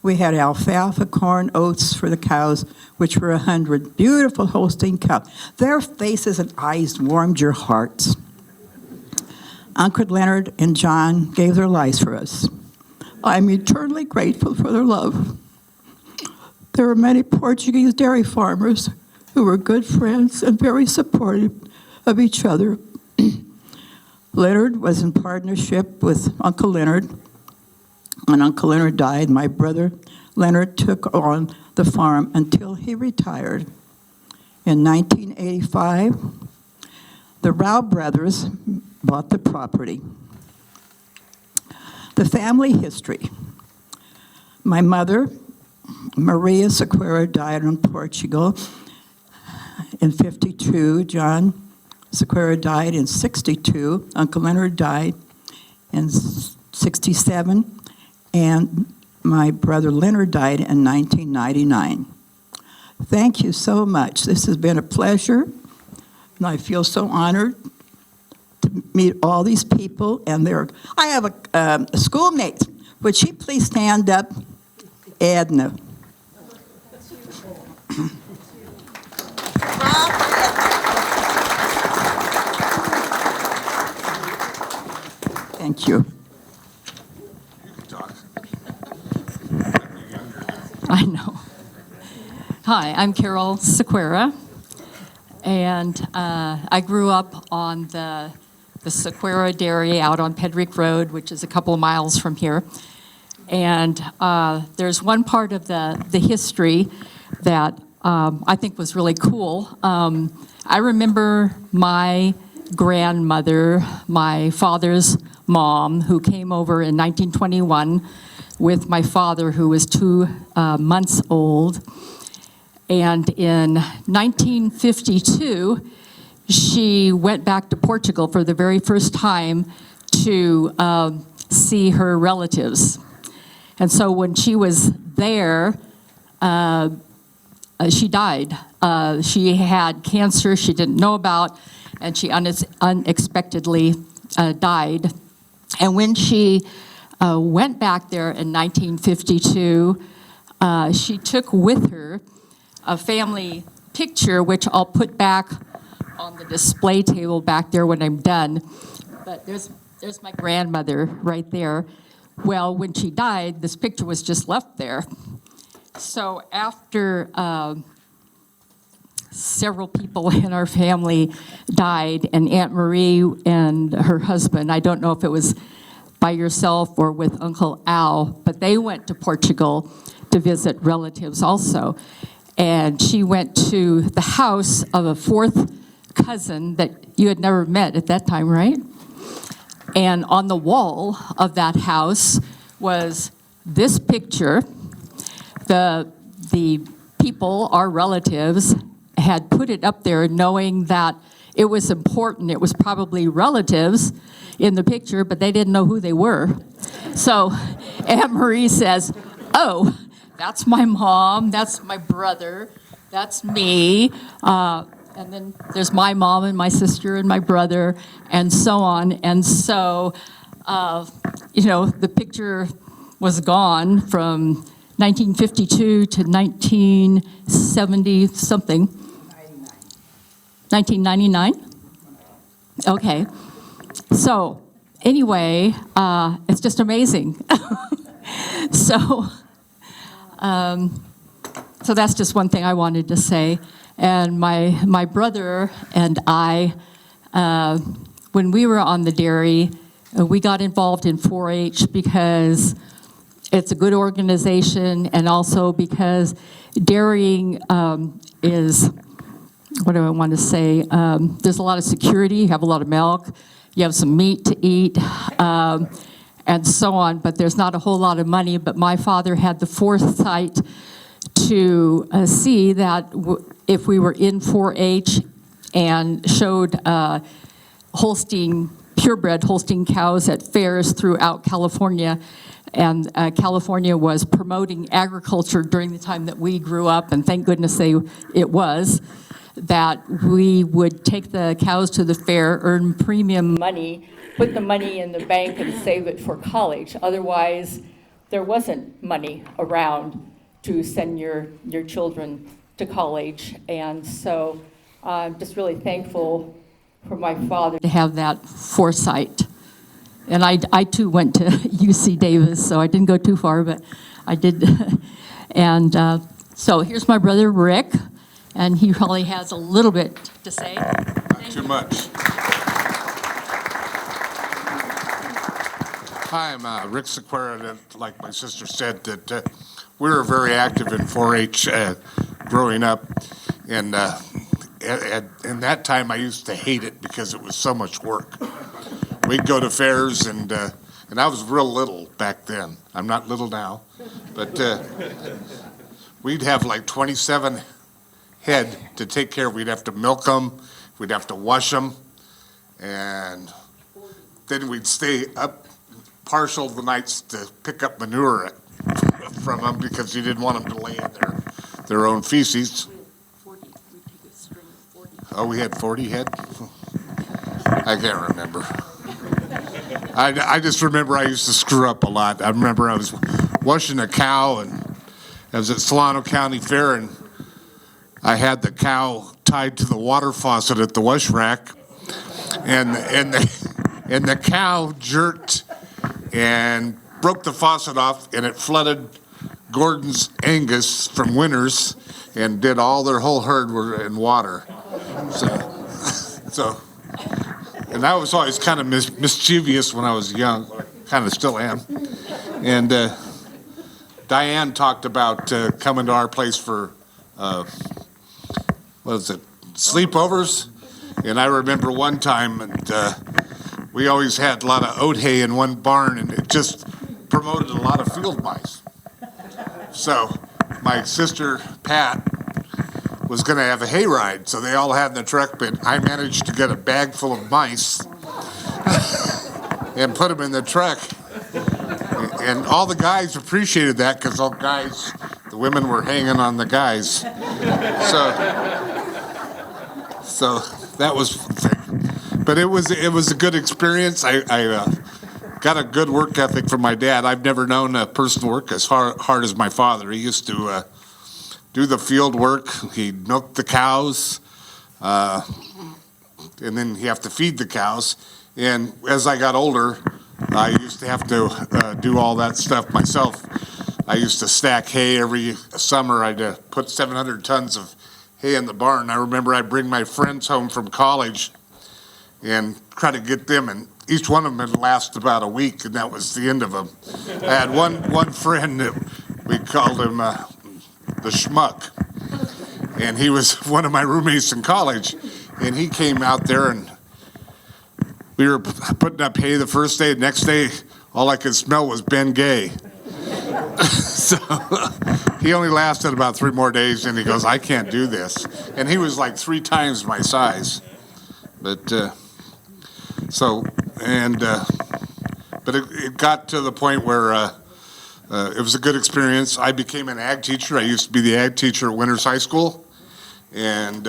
We had alfalfa, corn, oats for the cows, which were 100 beautiful Holstein cows. Their faces and eyes warmed your hearts. Uncle Leonard and John gave their lives for us. I'm eternally grateful for their love. There were many Portuguese dairy farmers who were good friends and very supportive of each other. Leonard was in partnership with Uncle Leonard. When Uncle Leonard died, my brother Leonard took on the farm until he retired. In 1985, the Rao brothers bought the property. The family history. My mother, Maria Sequeira, died in Portugal in 52. John Sequeira died in 62. Uncle Leonard died in 67. And my brother Leonard died in 1999. Thank you so much. This has been a pleasure, and I feel so honored to meet all these people. And I have a schoolmate. Would she please stand up? Edna. Thank you. I know. Hi, I'm Carol Sequeira, and I grew up on the Sequeira Dairy out on Pedrick Road, which is a couple of miles from here. And there's one part of the history that I think was really cool. I remember my grandmother, my father's mom, who came over in 1921 with my father, who was 2 months old. And in 1952, she went back to Portugal for the very first time to see her relatives. And so when she was there, she died. She had cancer she didn't know about, and she unexpectedly died. And when she went back there in 1952, she took with her a family picture, which I'll put back on the display table back there when I'm done. But there's my grandmother right there. Well, when she died, this picture was just left there. So after several people in our family died, and Aunt Marie and her husband, I don't know if it was by yourself or with Uncle Al, but they went to Portugal to visit relatives also. And she went to the house of a 4th cousin that you had never met at that time, right? And on the wall of that house was this picture. The people, our relatives, had put it up there knowing that it was important. It was probably relatives in the picture, but they didn't know who they were. So Aunt Marie says, oh, that's my mom, that's my brother, that's me. And then there's my mom and my sister and my brother, and so on. And so, the picture was gone from 1952 to 1970 something. 1999? Okay. So, anyway, it's just amazing. So that's just one thing I wanted to say. And my brother and I, when we were on the dairy, we got involved in 4-H because it's a good organization, and also because dairying is, what do I want to say? There's a lot of security. You have a lot of milk. You have some meat to eat, and so on. But there's not a whole lot of money. But my father had the foresight to see that if we were in 4-H and showed Holstein, purebred Holstein cows at fairs throughout California, and California was promoting agriculture during the time that we grew up, and thank goodness it was, that we would take the cows to the fair, earn premium money, put the money in the bank and save it for college. Otherwise, there wasn't money around to send your children to college. And so I'm just really thankful for my father to have that foresight. And I too went to UC Davis, so I didn't go too far, but I did. And so here's my brother Rick, and he probably has a little bit to say. Not too much. Hi, I'm Rick Sequeira. Like my sister said, that we were very active in 4-H growing up, and in that time I used to hate it because it was so much work. We'd go to fairs, and And I was real little back then. I'm not little now. But we'd have like 27 head to take care of. We'd have to milk them. We'd have to wash them. And then we'd stay up partial of the nights to pick up manure from them because you didn't want them to lay in their own feces. Oh, we had 40 head? I can't remember. I just remember I used to screw up a lot. I remember I was washing a cow, and I was at Solano County Fair, and I had the cow tied to the water faucet at the wash rack, and the cow jerked and broke the faucet off, and it flooded Gordon's Angus from Winters, and did all their whole herd were in water. So, and I was always kind of mischievous when I was young, kind of still am. And Diane talked about coming to our place for, sleepovers. And I remember one time, and we always had a lot of oat hay in one barn, and it just promoted a lot of field mice. So my sister, Pat, was going to have a hayride, so they all had in the truck, but I managed to get a bag full of mice and put them in the truck. And all the guys appreciated that because all guys, the women were hanging on the guys. So that was, but it was a good experience. I got a good work ethic from my dad. I've never known a person work as hard as my father. He used to do the field work. He'd milk the cows, and then you have to feed the cows. And as I got older, I used to have to do all that stuff myself. I used to stack hay every summer. I'd put 700 tons of hay in the barn. I remember I'd bring my friends home from college and try to get them, and each one of them would last about a week, and that was the end of them. I had one friend that we called him the schmuck, and he was one of my roommates in college, and he came out there, and we were putting up hay the first day. The next day, all I could smell was Ben Gay. So he only lasted about 3 more days, and he goes, I can't do this. And he was like 3 times my size. But but it got to the point where it was a good experience. I became an ag teacher. I used to be the ag teacher at Winters High School. And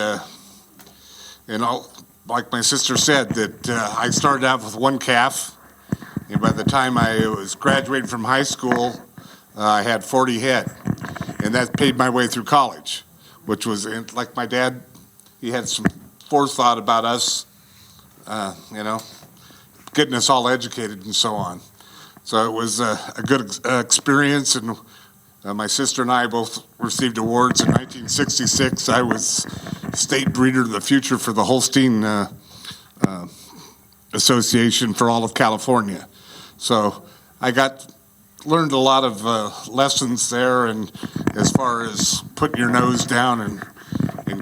like my sister said, that I started out with 1 calf. And by the time I was graduating from high school, I had 40 head. And that paid my way through college, which was, like my dad, he had some forethought about us, getting us all educated and so on. So it was a good experience, and my sister and I both received awards. In 1966, I was state breeder of the future for the Holstein Association for all of California. So I learned a lot of lessons there, and as far as putting your nose down and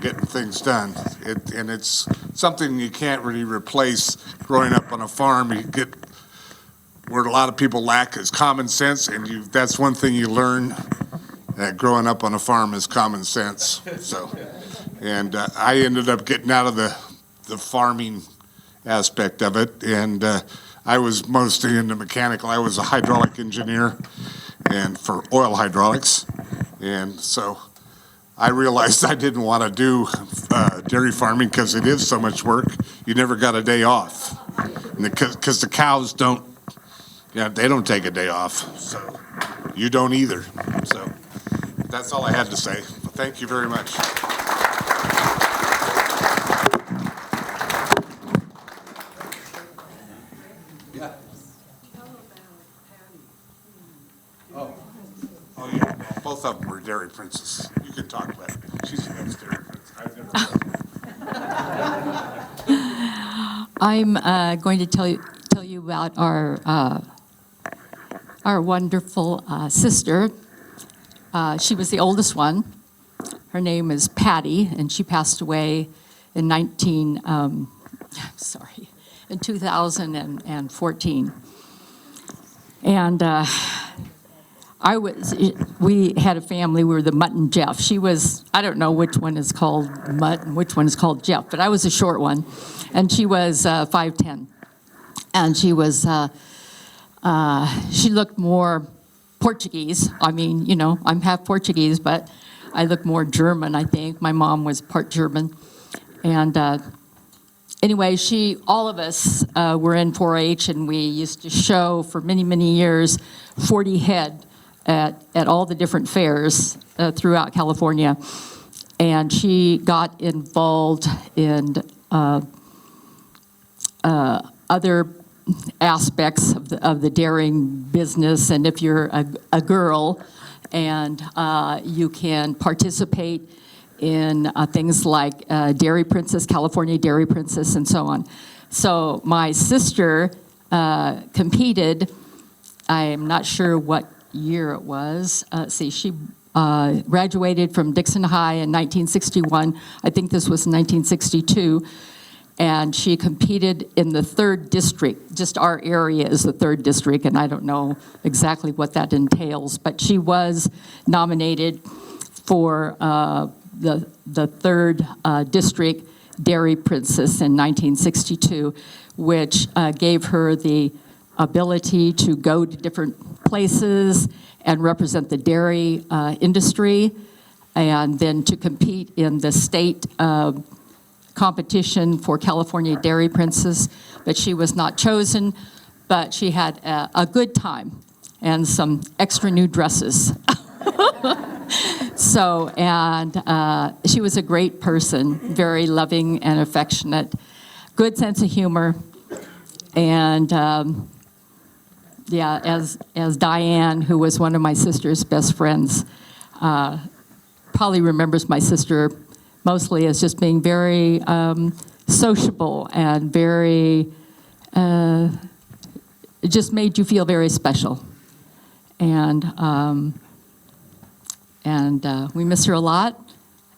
getting things done. And it's something you can't really replace growing up on a farm. You get where a lot of people lack is common sense, and that's one thing you learn growing up on a farm is common sense. So, and I ended up getting out of the farming aspect of it, and I was mostly into mechanical. I was a hydraulic engineer and for oil hydraulics, and so I realized I didn't want to do dairy farming because it is so much work. You never got a day off, because the cows don't. Yeah, they don't take a day off, so you don't either. So that's all I had to say. Thank you very much. Yeah. Oh yeah. Both of them were dairy princess. You can talk about it. She's the next dairy princess. I've never met her. I'm going to tell you about our wonderful sister. She was the oldest one. Her name is Patty, and she passed away in 2014. And we had a family, we were the Mutt and Jeff. She was, I don't know which one is called Mutt and which one is called Jeff, but I was a short one. And she was 5'10". And she was, she looked more Portuguese. I mean, you know, I'm half Portuguese, but I look more German, I think. My mom was part German. And anyway, all of us were in 4-H, and we used to show for many, many years 40 head at all the different fairs throughout California. And she got involved in other aspects of the dairying business. And if you're a girl and you can participate in things like Dairy Princess, California Dairy Princess, and so on. So my sister competed, I am not sure what year it was. She graduated from Dixon High in 1961. I think this was 1962. And she competed in the 3rd district. Just our area is the 3rd district, and I don't know exactly what that entails, but she was nominated for the 3rd district Dairy Princess in 1962, which gave her the ability to go to different places and represent the dairy industry, and then to compete in the state competition for California Dairy Princess. But she was not chosen, but she had a good time and some extra new dresses. So, and she was a great person, very loving and affectionate, good sense of humor. And yeah, as Diane, who was one of my sister's best friends, probably remembers my sister mostly as just being very sociable and very, it just made you feel very special. And we miss her a lot,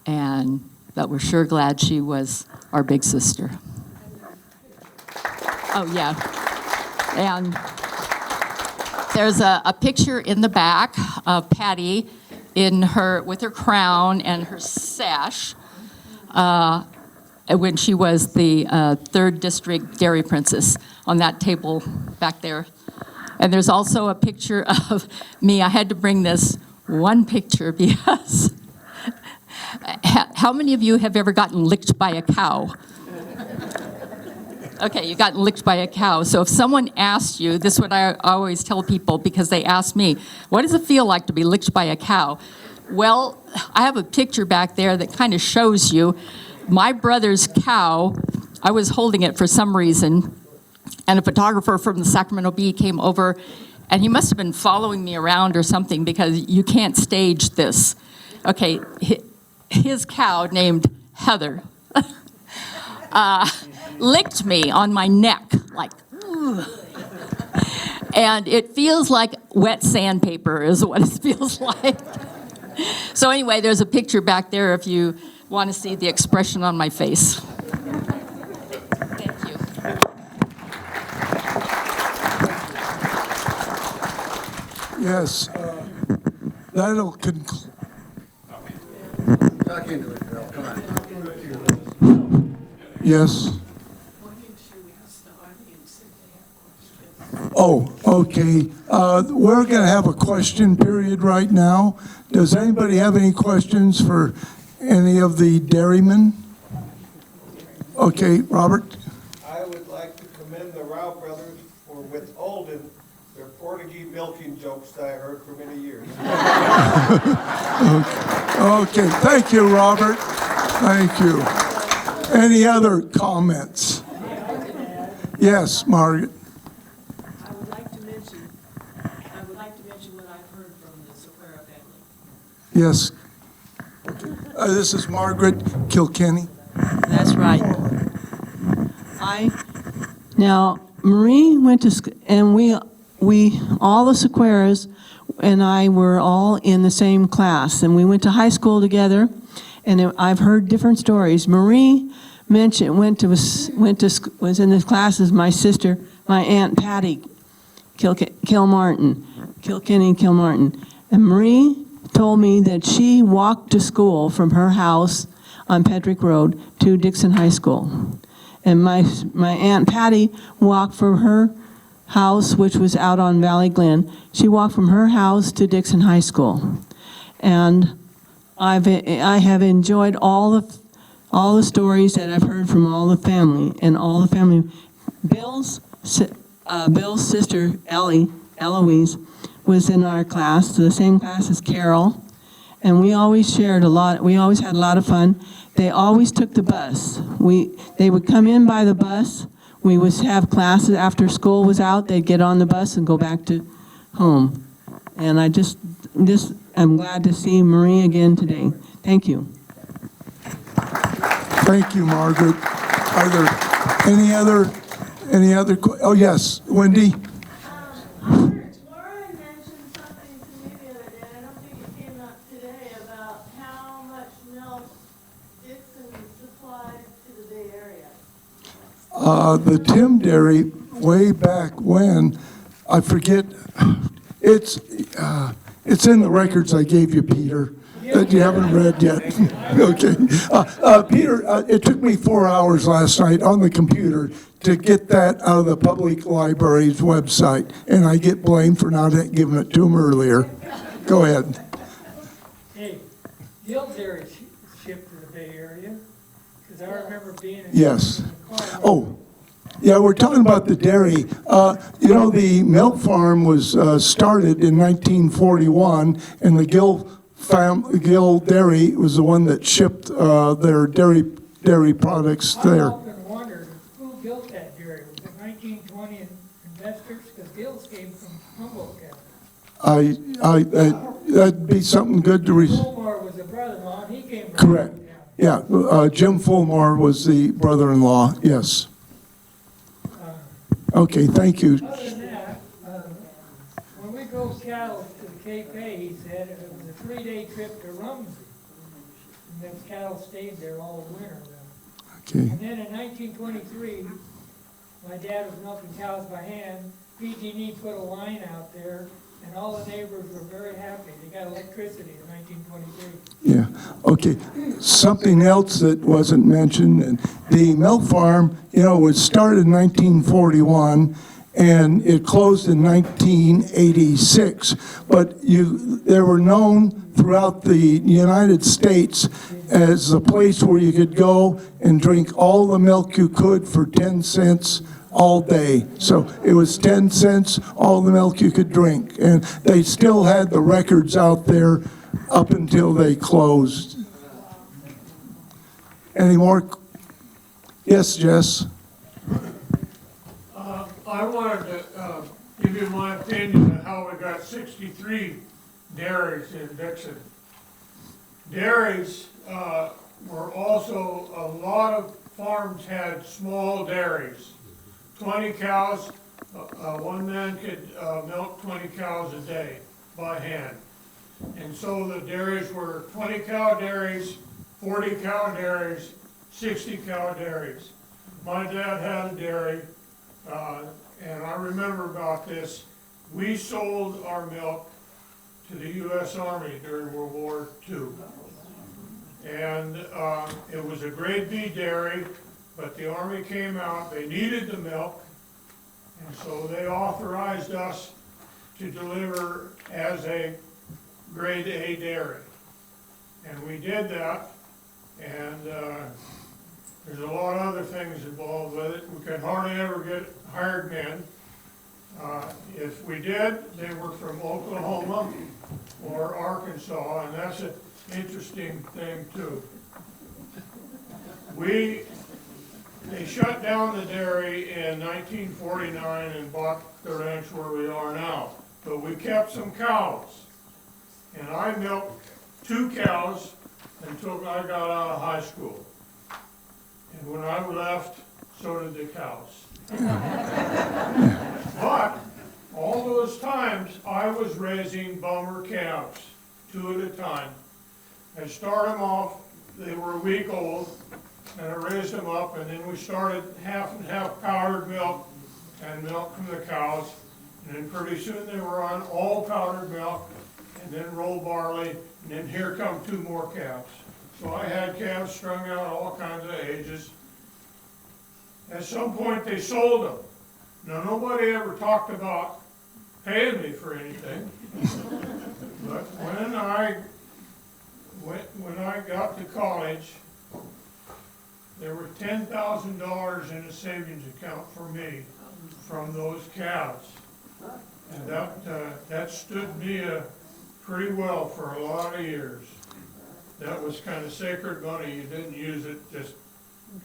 but we're sure glad she was our big sister. Oh, yeah. And there's a picture in the back of Patty with her crown and her sash when she was the 3rd District Dairy Princess on that table back there. And there's also a picture of me. I had to bring this one picture because how many of you have ever gotten licked by a cow? Okay, you got licked by a cow. So if someone asked you, this is what I always tell people because they ask me, what does it feel like to be licked by a cow? Well, I have a picture back there that kind of shows you my brother's cow. I was holding it for some reason, and a photographer from the Sacramento Bee came over, and he must have been following me around or something because you can't stage this. Okay, his cow named Heather licked me on my neck, like, ugh. And it feels like wet sandpaper is what it feels like. So anyway, there's a picture back there if you want to see the expression on my face. Thank you. Yes, that'll conclude. Yes. Oh, okay. We're going to have a question period right now. Does anybody have any questions for any of the dairymen? Okay, Robert? I would like to commend the Rao brothers for withholding their Portuguese milking jokes that I heard for many years. Okay, thank you, Robert. Thank you. Any other comments? Yes, Margaret. I would like to mention what I've heard from the Sequeira family. Yes. This is Margaret Kilkenny. That's right. Now, Marie went to, and we all the Sequeiras and I were all in the same class, and we went to high school together, and I've heard different stories. Marie mentioned, was in this class as my sister, my Aunt Patty Kilmartin. And Marie told me that she walked to school from her house on Petrick Road to Dixon High School. And my Aunt Patty walked from her house, which was out on Valley Glen. She walked from her house to Dixon High School. And I have enjoyed all the stories that I've heard from all the family and all the family. Bill's sister, Eloise, was in our class, the same class as Carol, and we always shared a lot. We always had a lot of fun. They always took the bus. They would come in by the bus. We would have classes after school was out. They'd get on the bus and go back to home. And I'm glad to see Marie again today. Thank you. Thank you, Margaret. Are there any other, oh, yes, Wendy? Lauren mentioned something to me the other day, I don't think it came up today, about how much milk Dixon supplied to the Bay Area. The Tim Dairy, way back when, I forget, it's in the records I gave you, Peter, that you haven't read yet. Okay. Peter, it took me 4 hours last night on the computer to get that out of the public library's website, and I get blamed for not giving it to them earlier. Go ahead. Hey, Gil Dairy shipped to the Bay Area, because I remember being in Yes. the car. Oh, yeah, we're talking about the dairy. The milk farm was started in 1941, and the Gill Dairy was the one that shipped their dairy products there. I often wondered who built that dairy. Was it 1920 investors? Because Gill's came from Humboldt County. That'd be something good to Fulmore was a brother-in-law, and he came from correct. Humboldt County. Yeah, Jim Fulmore was the brother-in-law, yes. Okay, thank you. Other than that, when we drove cattle to the Cape Bay, he said it was a 3-day trip to Rumsey. And those cattle stayed there all winter then. Okay. And then in 1923, my dad was milking cows by hand. PG&E put a line out there, and all the neighbors were very happy. They got electricity in 1923. Yeah, okay. Something else that wasn't mentioned, and the milk farm, was started in 1941, and it closed in 1986. But they were known throughout the United States as a place where you could go and drink all the milk you could for 10 cents all day. So it was 10 cents, all the milk you could drink. And they still had the records out there up until they closed. Any more? Yes, Jess? I wanted to give you my opinion on how we got 63 dairies in Dixon. Dairies were also, a lot of farms had small dairies. 20 cows, one man could milk 20 cows a day by hand. And so the dairies were 20 cow dairies, 40 cow dairies, 60 cow dairies. My dad had a dairy, and I remember about this. We sold our milk to the U.S. Army during World War II. And it was a grade B dairy, but the Army came out, they needed the milk, and so they authorized us to deliver as a grade A dairy. And we did that, and there's a lot of other things involved with it. We could hardly ever get hired men. If we did, they were from Oklahoma or Arkansas, and that's an interesting thing too. They shut down the dairy in 1949 and bought the ranch where we are now. But we kept some cows. And I milked 2 cows until I got out of high school. And when I left, so did the cows. But all those times, I was raising bummer calves, 2 at a time. I started them off, they were a week old, and I raised them up, and then we started half and half powdered milk and milk from the cows. And then pretty soon they were on all powdered milk, and then rolled barley, and then here come 2 more calves. So I had calves strung out all kinds of ages. At some point, they sold them. Now, nobody ever talked about paying me for anything. But when I got to college, there were $10,000 in a savings account for me from those calves. And that stood me pretty well for a lot of years. That was kind of sacred money. You didn't use it just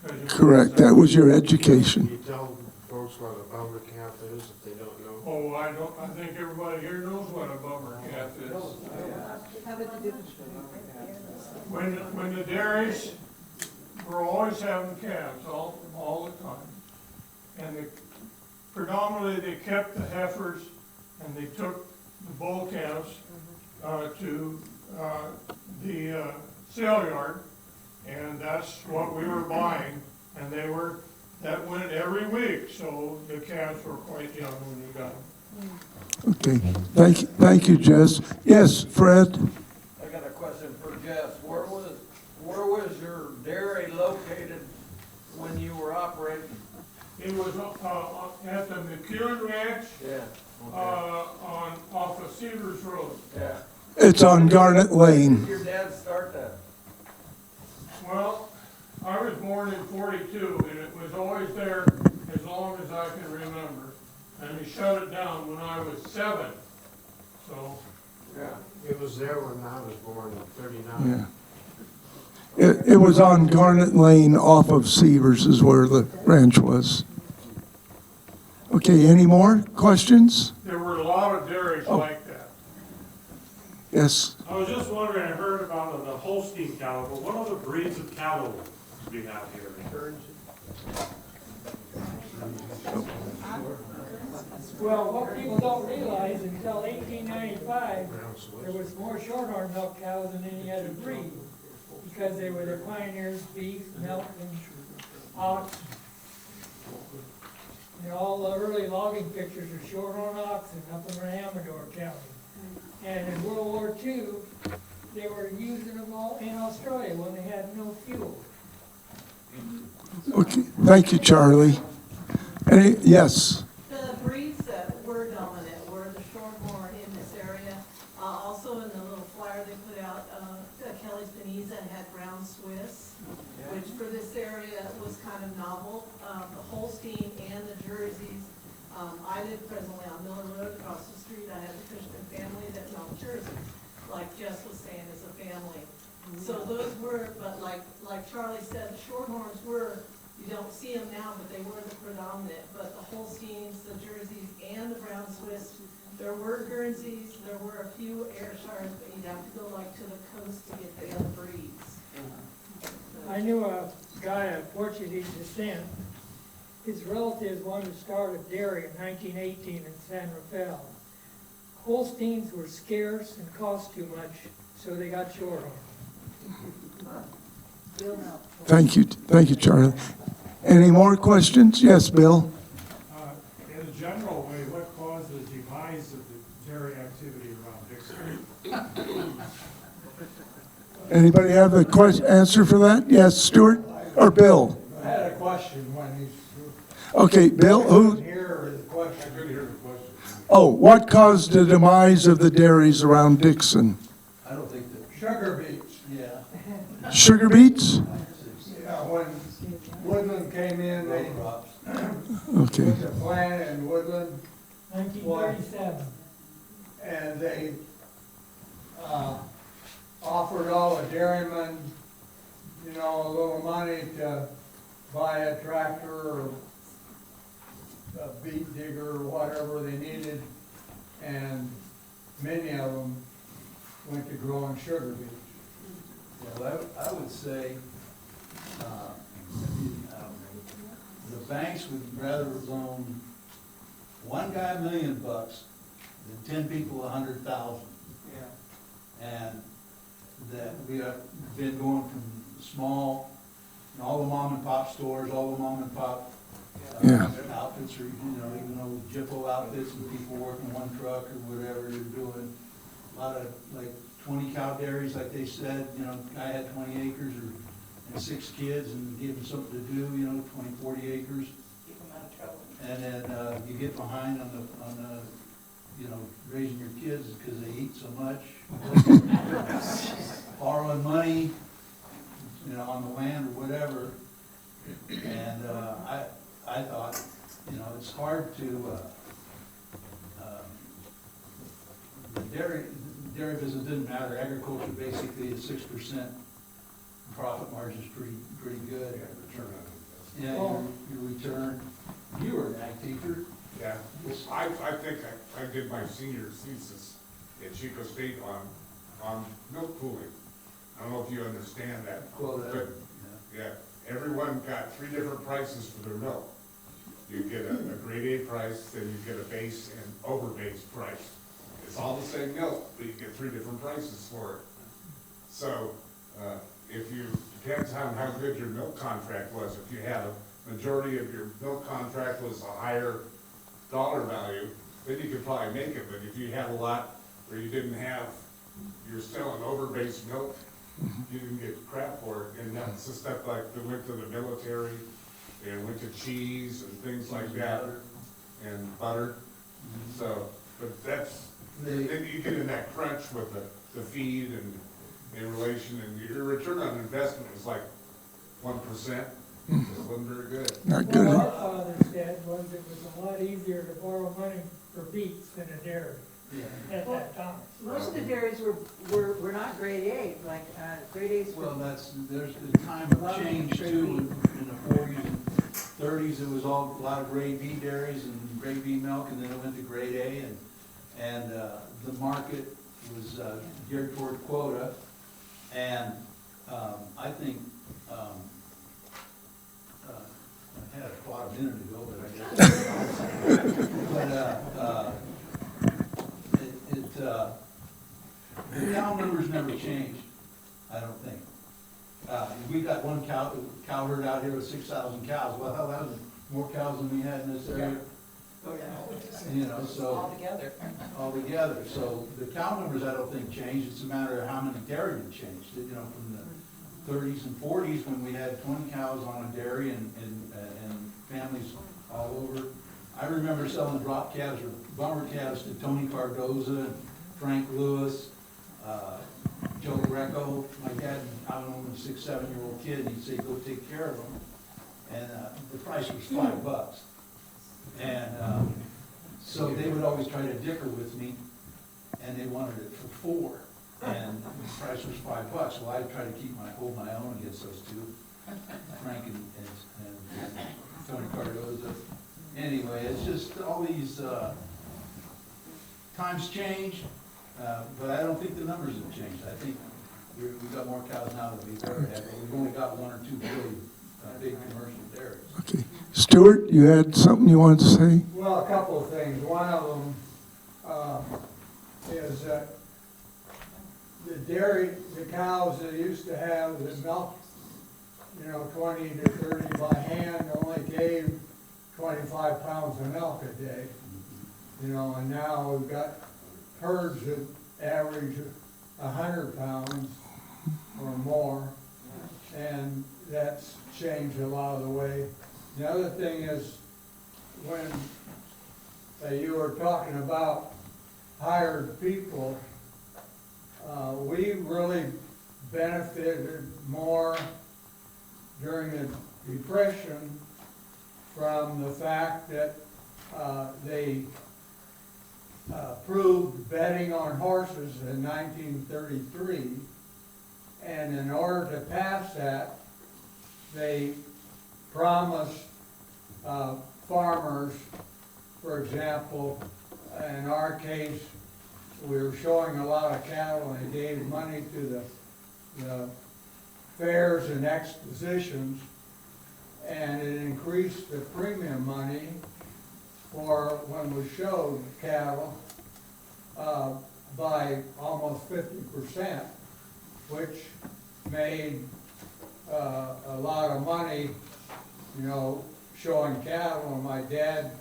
because you... Correct, that was your education. Can you tell folks what a bummer calf is if they don't know? Oh, I think everybody here knows what a bummer calf is. When the dairies were always having calves all the time. And predominantly they kept the heifers and they took the bull calves to the sale yard, and that's what we were buying. And that went every week, so the calves were quite young when we got them. Okay, thank you, Jess. Yes, Fred? I got a question for Jess. Where was your dairy located when you were operating? It was at the McEwen Ranch. Yeah. Off of Cedars Road. Yeah. It's on Garnet Lane. When did your dad start that? Well, I was born in 42, and it was always there as long as I can remember. And he shut it down when I was 7. So. Yeah. It was there when I was born in 39. Yeah. It was on Garnet Lane off of Severs is where the ranch was. Okay, any more questions? There were a lot of dairies like that. Yes. I was just wondering, I heard about the Holstein cattle, but what other breeds of cattle do we have here? Well, what people don't realize, until 1895, there was more shorthorn milk cows than any other breed, because they were the pioneers, beef, milk, and ox. And all the early logging pictures are shorthorn oxen up in Amador County. And in World War II, they were using them all in Australia when they had no fuel. Okay, thank you, Charlie. Yes. The breeds that were dominant were the shorthorn in this area. Also in the little flyer they put out, Kelly's Peniza had brown Swiss, which for this area was kind of novel. The Holstein and the Jerseys. I live presently on Miller Road across the street. I have a Cushman family that milked Jerseys, like Jess was saying, as a family. So those were, but like Charlie said, the shorthorns were, you don't see them now, but they were the predominant. But the Holsteins, the Jerseys, and the brown Swiss, there were Guernseys, there were a few Ayrshires, but you'd have to go like to the coast to get the other breeds. I knew a guy of Portuguese descent. His relatives wanted to start a dairy in 1918 in San Rafael. Holsteins were scarce and cost too much, so they got shorthorn. Thank you, Charlie. Any more questions? Yes, Bill? In a general way, what caused the demise of the dairy activity around Dixon? Anybody have a answer for that? Yes, Stuart or Bill? I had a question when he's... Okay, Bill, who? Here is the question. I couldn't hear the question. Oh, what caused the demise of the dairies around Dixon? I don't think that... Sugar beets, yeah. Sugar beets? Yeah, when Woodland came in, they Okay. put the plant in Woodland. 1937. And they offered all the dairymen, you know, a little money to buy a tractor or a beet digger or whatever they needed, and many of them went to growing sugar beets. Well, I would say the banks would rather loan one guy $1 million than 10 people 100,000. Yeah. And that we have been going from small, all the mom and pop stores, all the mom and pop Yeah. Outfits are, even though Jippo outfits and people working one truck or whatever they're doing. A lot of, like, 20 cow dairies, like they said, guy had 20 acres and 6 kids and gave them something to do, 20, 40 acres. Keep them out of trouble. And then you get behind on the raising your kids because they eat so much. Borrowing money, on the land or whatever. And I thought, it's hard to, the dairy business didn't matter. Agriculture basically is 6% profit margin is pretty good. Yeah, your return. You were an ag teacher. Yeah, I think I did my senior thesis at Chico State on milk cooling. I don't know if you understand that. Well, but yeah, everyone got 3 different prices for their milk. You get a grade A price, then you get a base and over base price. It's all the same milk, but you get 3 different prices for it. So, depends on how good your milk contract was. If you had a majority of your milk contract was a higher dollar value, then you could probably make it. But if you had a lot where you're selling over base milk, you didn't get crap for it. And that's the stuff like that went to the military, and went to cheese and things like that, and butter. So, but then you get in that crunch with the feed and in relation, and your return on investment was like 1%. It wasn't very good. Not good. What our father said was it was a lot easier to borrow money for beets than a dairy at that time. Most of the dairies were not grade A, like grade A's. Well, there's the time of change too, in the 40s and 30s, it was a lot of grade B dairies and grade B milk, and then it went to grade A, and the market was geared toward quota, and I think, I had a thought a minute ago, but I guess. The cow numbers never changed, I don't think. We got one cow herd out here with 6,000 cows. Well, hell, that was more cows than we had in this area. Oh, yeah. So. Altogether. So the cow numbers, I don't think changed. It's a matter of how many dairymen changed. From the 30s and 40s when we had 20 cows on a dairy and families all over. I remember selling drop calves or bummer calves to Tony Cardoza and Frank Lewis, Joe Greco. My dad, I don't know, was a 6, 7-year-old kid, and he'd say, go take care of them. And the price was $5. And so they would always try to dicker with me, and they wanted it for $4. And the price was $5. Well, I try to hold my own against those two, Frank and Tony Cardoza. Anyway, it's just all these times change, but I don't think the numbers have changed. I think we've got more cows now than we've ever had, but we've only got 1 or 2 really big commercial dairies. Okay. Stuart, you had something you wanted to say? Well, a couple of things. One of them is that the cows that used to have the milk, 20 to 30 by hand only gave 25 pounds of milk a day. And now we've got herds that average 100 pounds or more, and that's changed a lot of the way. The other thing is, when you were talking about hired people, we really benefited more during the Depression from the fact that they approved betting on horses in 1933, and in order to pass that, they promised farmers, for example, in our case, we were showing a lot of cattle, and they gave money to the fairs and expositions, and it increased the premium money for when we showed cattle by almost 50%, which made a lot of money, showing cattle, and my dad,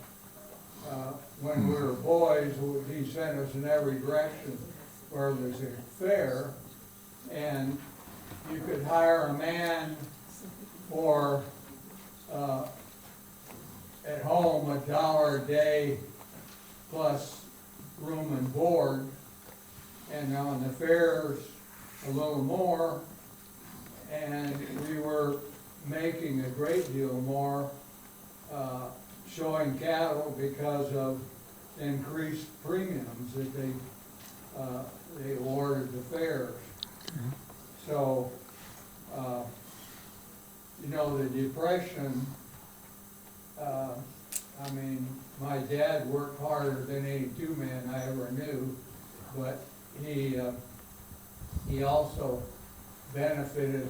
when we were boys, he sent us in every direction where there's a fair, and you could hire a man for, at home, $1 a day plus room and board, and on the fairs, a little more, and we were making a great deal more showing cattle because of increased premiums that they awarded the fairs. So, you know, the Depression, I mean, my dad worked harder than any two men I ever knew, but he also benefited,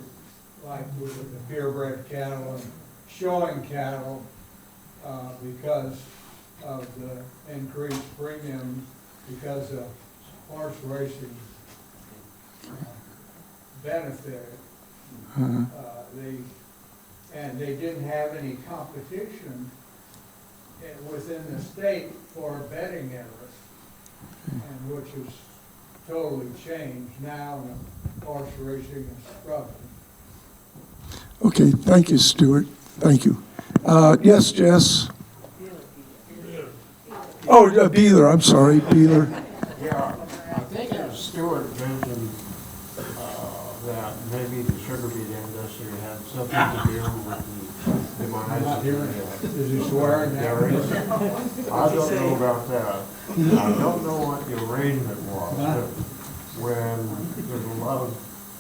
like with the purebred cattle and showing cattle, because of the increased premiums, because of horse racing benefited. They didn't have any competition within the state for betting interest, and which has totally changed now, and horse racing is struggling. Okay, thank you, Stuart. Thank you. Yes, Jess? Oh, Beeler, I'm sorry, Beeler. Yeah, I think it was Stuart mentioned that maybe the sugar beet industry had something to do with the demise of the Is he swearing dairies. I don't know about that. I don't know what the arrangement was, but when there's a lot of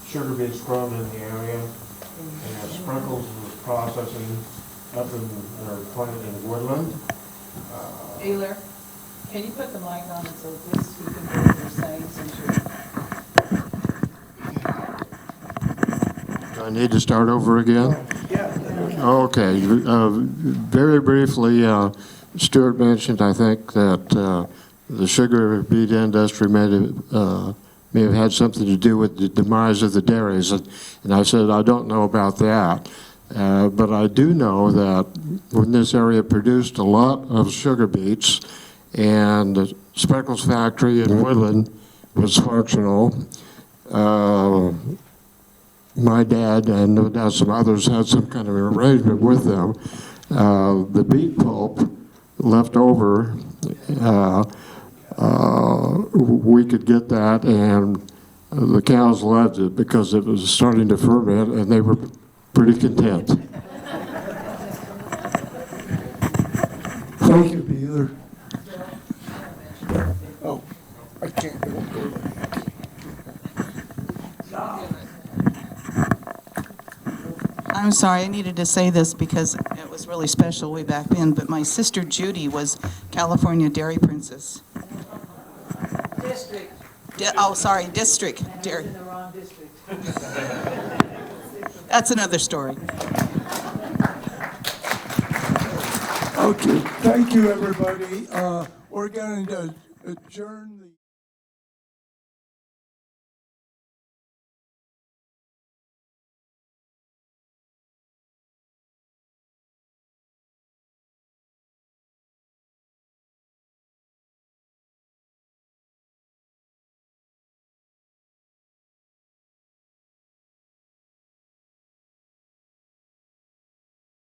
sugar beets grown in the area, and Sprinkles was processing up in their plant in Woodland. Ayler, can you put the mic on it so this you can hear what you're saying since you're... Do I need to start over again? Okay, very briefly, Stuart mentioned, I think, that the sugar beet industry may have had something to do with the demise of the dairies, and I said, I don't know about that. But I do know that when this area produced a lot of sugar beets, and the Speckles factory in Woodland was functional, my dad, and no doubt some others, had some kind of arrangement with them. The beet pulp left over, we could get that, and the cows loved it because it was starting to ferment, and they were pretty content. Thank you, Beeler. Oh, I can't go there. I'm sorry, I needed to say this because it was really special way back then, but my sister Judy was California Dairy Princess. District. District Dairy. In the wrong district. That's another story. Okay, thank you, everybody. We're going to adjourn.